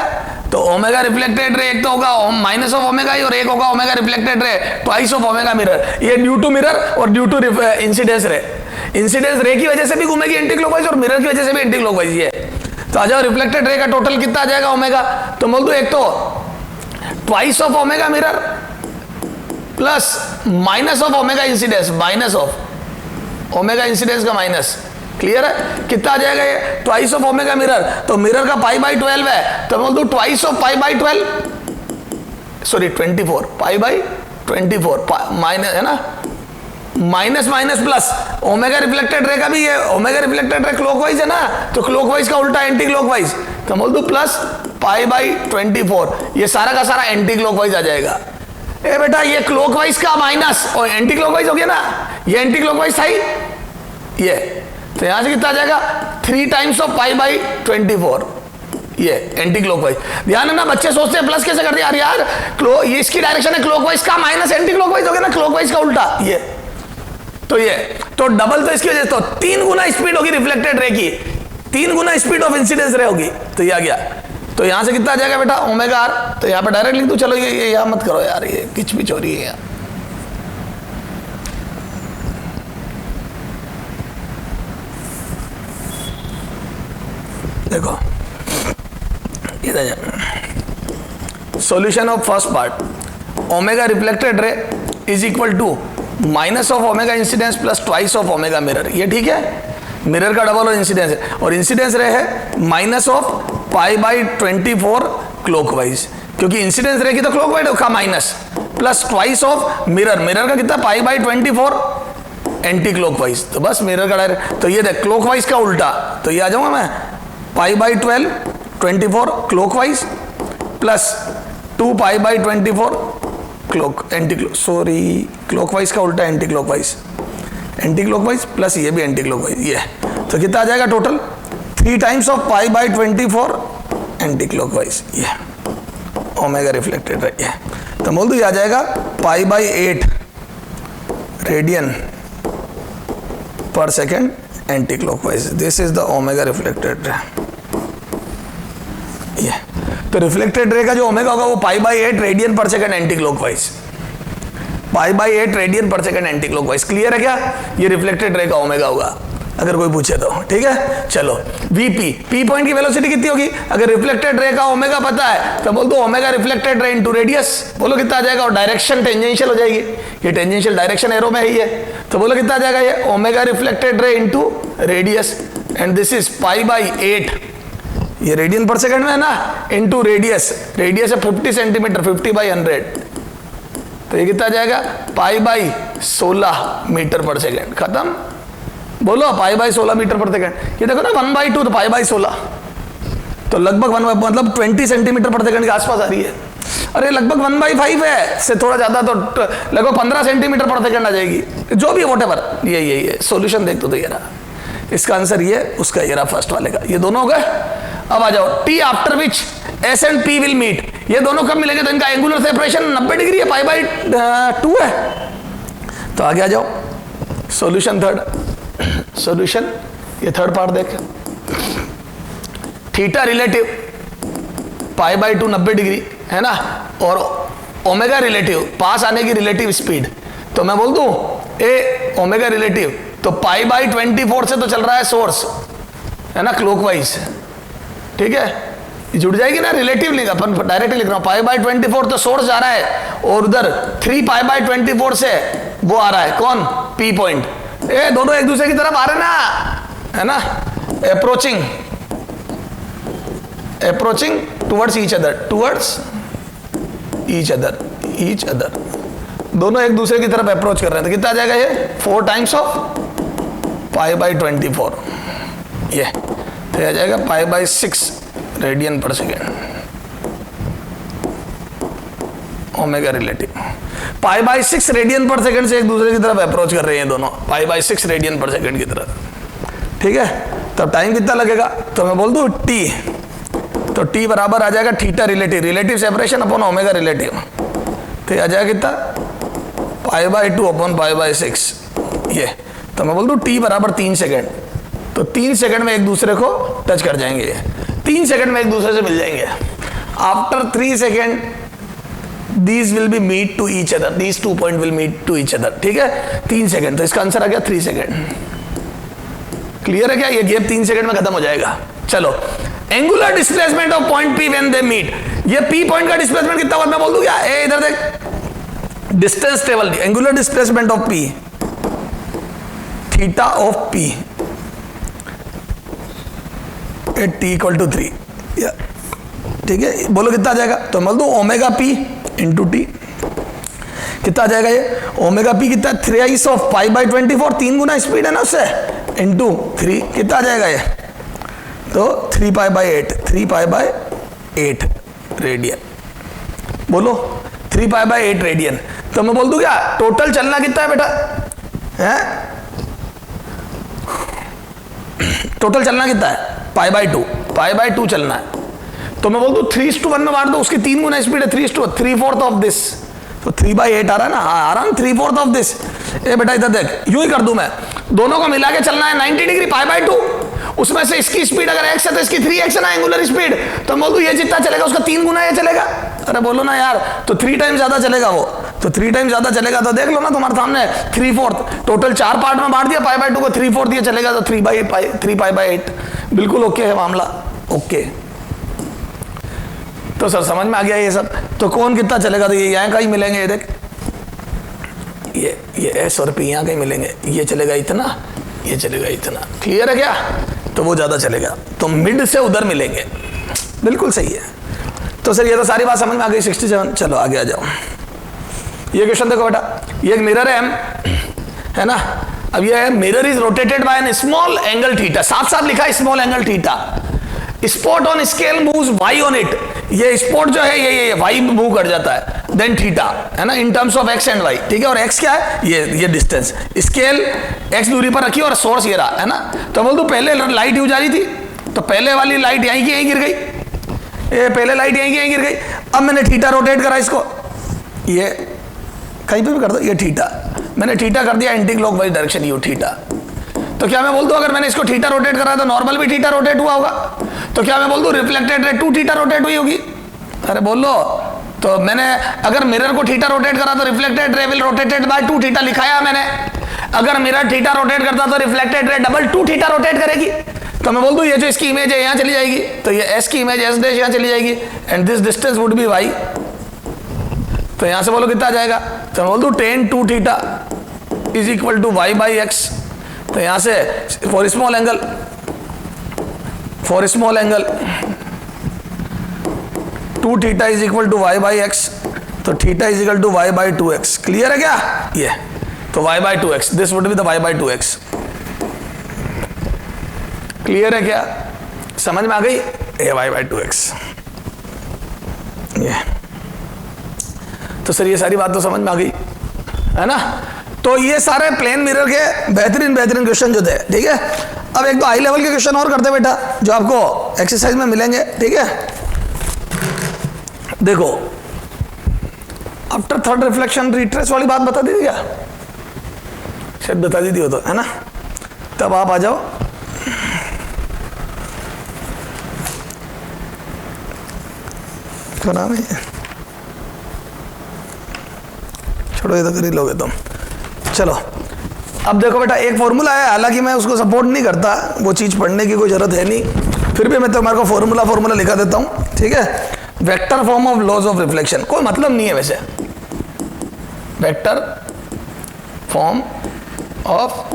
तो ओमेगा रिफ्लेक्टेड रे एक तो होगा माइनस ऑफ ओमेगा आई और एक होगा omega reflected ray twice of omega mirror, ये ड्यू टू मिरर और due to incidence ray. Incidence ray की वजह से भी घूमेगी एंटी क्लॉकवाइज और मिरर की वजह से भी एंटी क्लॉकवाइज, ये। तो आ जाओ रिफ्लेक्टेड रे का टोटल कितना आ जाएगा ओमेगा, तो बोल दो एक तो twice of omega mirror plus minus of omega incidence, minus of omega incidence का माइनस। क्लियर है, कितना आ जाएगा ये ट्वाइस ऑफ ओमेगा मिरर, तो मिरर का π/12 है, तो बोल दो ट्वाइस ऑफ π/12, सॉरी 24 π/24 माइनस, है ना, minus minus plus omega reflected ray का भी, ये ओमेगा रिफ्लेक्टेड रे क्लॉकवाइज है ना, तो क्लॉकवाइज का उल्टा एंटी क्लॉकवाइज, तो बोल दो प्लस π/24, ये सारा का सारा एंटी क्लॉकवाइज आ जाएगा। ए बेटा ये क्लॉकवाइज का माइनस और एंटी क्लॉकवाइज हो गया ना, ये एंटी क्लॉकवाइज था ही, ये तो यहां से कितना आ जाएगा 3 टाइम्स ऑफ π/24, ये एंटी क्लॉकवाइज। ध्यान है ना, बच्चे सोचते हैं प्लस कैसे कर दिया यार, ये इसकी डायरेक्शन है क्लॉकवाइज का, माइनस एंटी क्लॉकवाइज हो गया ना, क्लॉकवाइज का उल्टा, ये तो ये तो डबल, तो इसकी वजह से तो 3 गुना स्पीड होगी रिफ्लेक्टेड रे की, 3 गुना स्पीड ऑफ इंसिडेंस रे होगी, तो ये आ गया। तो यहां से कितना आ जाएगा बेटा ओमेगा आर, तो यहां पे डायरेक्ट लिख दो। चलो ये यहां मत करो यार, ये किचपिच हो रही है यार। देखो इधर solution of first part, omega reflected ray is equal to minus of omega incidence plus twice of omega mirror, ये ठीक है। मिरर का डबल और इंसिडेंस है, और इंसिडेंस रे है माइनस ऑफ π/24 क्लॉकवाइज, क्योंकि इंसिडेंस रे की तो क्लॉकवाइज का minus, plus twice of mirror, mirror का कितना π/24 एंटी क्लॉकवाइज, तो बस मिरर का डायरेक्ट, तो ये देख क्लॉकवाइज का उल्टा, तो ये आ जाऊंगा मैं π/24 क्लॉकवाइज प्लस 2π/24 क्लॉकवाइज का उल्टा एंटी क्लॉकवाइज प्लस ये भी एंटी क्लॉकवाइज, ये तो कितना आ जाएगा total 3 times of π/24 anti clockwise, ये ओमेगा रिफ्लेक्टेड है, ये तो बोल दो ये आ जाएगा π/8 radian per second anti clockwise. This is the omega reflected रे, ये तो रिफ्लेक्टेड रे का जो ओमेगा होगा वो π/8 रेडियन पर सेकंड एंटी क्लॉकवाइज, π/8 रेडियन पर सेकंड एंटी क्लॉकवाइज। क्लियर है क्या, ये रिफ्लेक्टेड रे का ओमेगा होगा अगर कोई पूछे तो, ठीक है। चलो वीपी, पी पॉइंट की वेलोसिटी कितनी होगी, अगर रिफ्लेक्टेड रे का ओमेगा पता है तो बोल दो omega reflected ray into radius, बोलो कितना आ जाएगा, और डायरेक्शन टेंजेंशियल हो जाएगी, ये टेंजेंशियल डायरेक्शन एरो में ही है, तो बोलो कितना आ जाएगा ये omega reflected ray into radius, and this is pi by 8, ये रेडियन पर सेकंड में है ना, इनटू रेडियस, रेडियस है 50 सेंटीमीटर, 50 बाई 100, तो ये कितना जाएगा पाई बाई 16 मीटर पर सेकंड। खत्म। बोलो पाई बाई 16 मीटर पर सेकंड। ये देखो ना 1/2 तो पाई बाई 16, तो लगभग मतलब 20 सेंटीमीटर पर सेकंड के आसपास आ रही है। अरे लगभग 1/5 है, से थोड़ा ज्यादा तो लगभग 15 सेंटीमीटर पर सेकंड आ जाएगी, जो भी वॉटेवर। ये सॉल्यूशन देख तो ये रहा, इसका आंसर ये, उसका ये रहा फर्स्ट वाले का। ये दोनों हो गए। अब आ जाओ, T after which S and P will meet, ये दोनों कब मिलेंगे? तो इनका एंगुलर सेपरेशन 90 डिग्री है, पाई बाई 2 है। तो आगे आ जाओ, सॉल्यूशन थर्ड। सॉल्यूशन ये थर्ड पार्ट देख, theta relative pi by 2 90 degree है ना, और ओमेगा रिलेटिव पास आने की रिलेटिव स्पीड। तो मैं बोल दूं ए ओमेगा रिलेटिव, तो पाई बाई 24 से तो चल रहा है सोर्स, है ना, क्लॉकवाइज, ठीक है, जुड़ जाएगी ना, रिलेटिव लिखा अपन डायरेक्टली लिख रहा हूं, पाई बाई 24 तो सोर्स जा रहा है, और उधर 3 पाई बाई 24 से वो आ रहा है कौन, पी पॉइंट। ए दोनों एक दूसरे की तरफ आ रहे ना, है ना, अप्रोचिंग टुवर्ड्स ईच अदर, दोनों एक दूसरे की तरफ अप्रोच कर रहे हैं। तो कितना आ जाएगा ये 4 टाइम्स ऑफ पाई बाई 24, ये तो आ जाएगा pi by 6 radian per second omega relative. Pi by 6 radian per second से एक दूसरे की तरफ अप्रोच कर रहे हैं दोनों, pi by 6 radian per second की तरफ, ठीक है। तब टाइम कितना लगेगा? तो मैं बोल दूं टी, तो टी बराबर आ जाएगा theta relative separation upon omega relative, तो आ जाएगा कितना pi by 2 upon pi by 6, ये। तो मैं बोल दूं टी बराबर 3 सेकेंड, तो 3 सेकेंड में एक दूसरे को टच कर जाएंगे, 3 सेकेंड में एक दूसरे से मिल जाएंगे। After 3 second these will be meet to each other, these 2 point will meet to each other, ठीक है। 3 सेकेंड, तो इसका आंसर आ गया 3 सेकेंड। क्लियर है क्या? ये गैप 3 सेकेंड में खत्म हो जाएगा। चलो, angular displacement of point P when they meet, ये पी पॉइंट का डिस्प्लेसमेंट कितना हुआ मैं बोल दूं क्या? ए इधर देख, distance table, angular displacement of P, theta of P at T equal to 3, ठीक है। बोलो कितना आ जाएगा? तो बोल दो ओमेगा पी इंटू टी, कितना आ जाएगा ये? ओमेगा पी कितना? 3 of pi by 24, 3 Guna speed है ना उससे, इंटू 3, कितना आ जाएगा ये? तो 3 pi by 8, 3 pi by 8 radian. बोलो 3 पाई बाई 8 रेडियन। तो मैं बोल दूं क्या टोटल चलना कितना है बेटा? है टोटल चलना कितना है? पाई बाई 2 चलना है। तो मैं बोल दूं 3:1 में बांट दो, उसकी 3 गुना स्पीड है, 3/4 ऑफ दिस, तो 3/8 आ रहा है ना, आ रहा है 3/4 ऑफ दिस। ए बेटा इधर देख, यूं ही कर दूं मैं, दोनों को मिला के चलना है 90 डिग्री पाई बाई 2, उसमें से इसकी स्पीड अगर x है तो इसकी 3x है ना एंगुलर स्पीड, तो मैं बोल दूं ये जितना चलेगा उसका 3 गुना ये चलेगा। अरे बोलो ना यार, तो 3 टाइम ज्यादा चलेगा वो, तो 3 टाइम ज्यादा चलेगा, तो देख लो ना तुम्हारे सामने 3/4, टोटल 4 पार्ट में बांट दिया, पाई बाई 2 को 3/4 दिया चलेगा, तो 3 पाई बाई 8, बिल्कुल ओके है मामला, ओके। तो सर समझ में आ गया ये सब। तो कौन कितना चलेगा? तो ये यहाँ कहीं मिलेंगे, ये देख, ये एस और पी यहाँ कहीं मिलेंगे, ये चलेगा इतना, ये चलेगा इतना, क्लियर है क्या? तो वो ज्यादा चलेगा, तो मिड से उधर मिलेंगे, बिल्कुल सही है। तो सर ये तो सारी बात समझ में आ गई। 67, चलो आगे आ जाओ। ये क्वेश्चन देखो बेटा, ये एक मिरर है एम, है ना, अब ये है mirror is rotated by an small angle theta, साफ साफ लिखा है small angle theta, spot on scale moves Y on it, ये स्पॉट जो है ये वाई मूव कर जाता है, देन थीटा, है ना, in terms of X and Y, ठीक है। और एक्स क्या है? ये डिस्टेंस, स्केल एक्स दूरी पर रखी और सोर्स ये रहा, है ना। तो बोल दो पहले लाइट यूं जा रही थी, तो पहले वाली लाइट यहीं की यहीं गिर गई, ये पहले लाइट यहीं की यहीं गिर गई। अब मैंने थीटा रोटेट करा इसको, ये कहीं पे भी कर दो, ये थीटा, मैंने थीटा कर दिया anti clockwise direction, you theta. तो क्या मैं बोल दूं अगर मैंने इसको थीटा रोटेट करा तो नॉर्मल भी थीटा रोटेट हुआ होगा? तो क्या मैं बोल दूं रिफ्लेक्टेड रे 2 थीटा रोटेट हुई होगी? अरे बोलो, तो मैंने अगर मिरर को थीटा रोटेट करा तो reflected ray will rotated bye 2 theta लिखाया मैंने। अगर मिरर थीटा रोटेट करता तो रिफ्लेक्टेड रे डबल 2 थीटा रोटेट करेगी। तो मैं बोल दूं ये जो इसकी इमेज है यहाँ चली जाएगी, तो ये एस की इमेज एस डैश यहाँ चली जाएगी, and this distance would be Y. तो यहां से बोलो कितना आ जाएगा? तो मैं बोल दूं tan 2 theta is equal to y by x. तो यहां से for small angle for small angle 2 theta is equal to y by x, तो theta is equal to y by 2x। Clear है क्या? ये तो y by 2x, this would be the y by 2x। Clear है क्या? समझ में आ गई? ये y बाई 2x। ये तो सर ये सारी बात तो समझ में आ गई है ना। तो ये सारे प्लेन मिरर के बेहतरीन क्वेश्चन जो थे, ठीक है। अब एक दो हाई लेवल के क्वेश्चन और करते बेटा, जो आपको एक्सरसाइज में मिलेंगे, ठीक है। देखो, आफ्टर थर्ड रिफ्लेक्शन रिट्रेस वाली बात बता दी थी क्या? शायद बता दी थी वो तो, है ना। तब आप आ जाओ, क्या नाम है, छोड़ो ये तो कर ही लोगे तुम। चलो अब देखो बेटा, एक फॉर्मूला है, हालांकि मैं उसको सपोर्ट नहीं करता, वो चीज पढ़ने की कोई जरूरत है नहीं, फिर भी मैं तुम्हारे को फॉर्मूला लिखा देता हूं, ठीक है। Vector form of laws of reflection, कोई मतलब नहीं है वैसे। Vector form of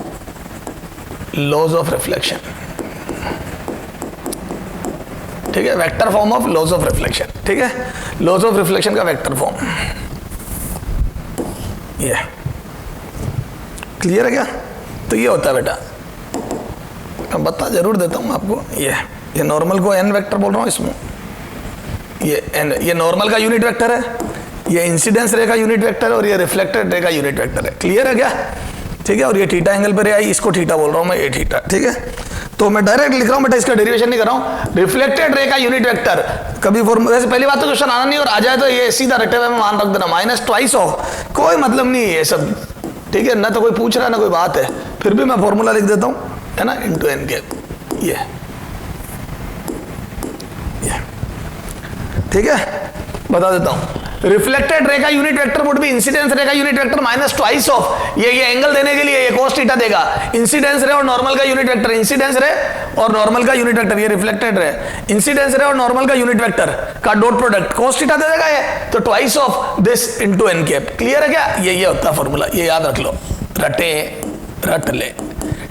laws of reflection, ठीक है। Vector form of laws of reflection, ठीक है। लॉज ऑफ रिफ्लेक्शन का वेक्टर फॉर्म, ये क्लियर है क्या? तो ये होता है बेटा, मैं बता जरूर देता हूं आपको। ये नॉर्मल को एन वेक्टर बोल रहा हूं इसमें, ये एन, ये नॉर्मल का यूनिट वेक्टर है, ये इंसिडेंस रे का यूनिट वेक्टर है, और ये रिफ्लेक्टेड रे का यूनिट वेक्टर है। क्लियर है क्या? ठीक है। और ये थीटा एंगल पे रे आई, इसको थीटा बोल रहा हूं मैं, ये थीटा, ठीक है। तो मैं डायरेक्ट लिख रहा हूं बेटा, इसका डेरिवेशन नहीं कर रहा हूं। रिफ्लेक्टेड रे का यूनिट वेक्टर कभी फॉर्मूला, वैसे पहली बात तो क्वेश्चन आना नहीं, और आ जाए तो ये सीधा रटे हुए में मान रख देना, माइनस ट्वाइस ऑफ, कोई मतलब नहीं है ये सब, ठीक है। ना तो कोई पूछ रहा है ना कोई बात है, फिर भी मैं फॉर्मूला लिख देता हूं, है ना, इंटू एन के, ये ठीक है। बता देता हूं, रिफ्लेक्टेड रे का unit vector would be incidence ray का unit vector minus twice of, ये एंगल देने के लिए ये cos थीटा देगा, इंसिडेंस रे और नॉर्मल का यूनिट वेक्टर, इंसिडेंस रे और नॉर्मल का यूनिट वेक्टर, ये रिफ्लेक्टेड रे, इंसिडेंस रे और नॉर्मल का यूनिट वेक्टर का डॉट प्रोडक्ट cos थीटा दे देगा ये, तो twice of this into N cap. Clear है क्या? ये होता है फॉर्मूला, ये याद रख लो, रट ले,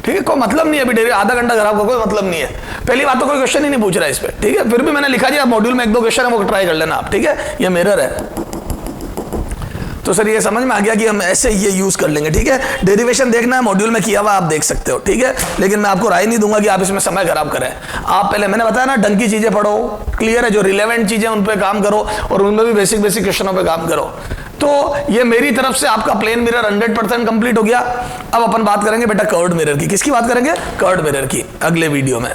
ठीक है। कोई मतलब नहीं है अभी, आधा घंटा खराब का कोई मतलब नहीं है। पहली बात तो कोई क्वेश्चन ही नहीं पूछ रहा है इस पे, ठीक है। फिर भी मैंने लिखा दिया, मॉड्यूल में एक दो क्वेश्चन है वो ट्राई कर लेना आप, ठीक है। ये मिरर है, तो सर ये समझ में आ गया कि हम ऐसे ये यूज कर लेंगे, ठीक है। डेरिवेशन देखना है, मॉड्यूल में किया हुआ आप देख सकते हो, ठीक है। लेकिन मैं आपको राय नहीं दूंगा कि आप इसमें समय खराब करें। आप पहले, मैंने बताया ना, ढंग की चीजें पढ़ो, क्लियर है, जो रिलेवेंट चीजें उन पे काम करो, और उनमें भी बेसिक क्वेश्चनों पे काम करो। तो ये मेरी तरफ से आपका प्लेन मिरर 100% कंप्लीट हो गया। अब अपन बात करेंगे बेटा कर्व्ड मिरर की। किसकी बात करेंगे? कर्व्ड मिरर की, अगले वीडियो में।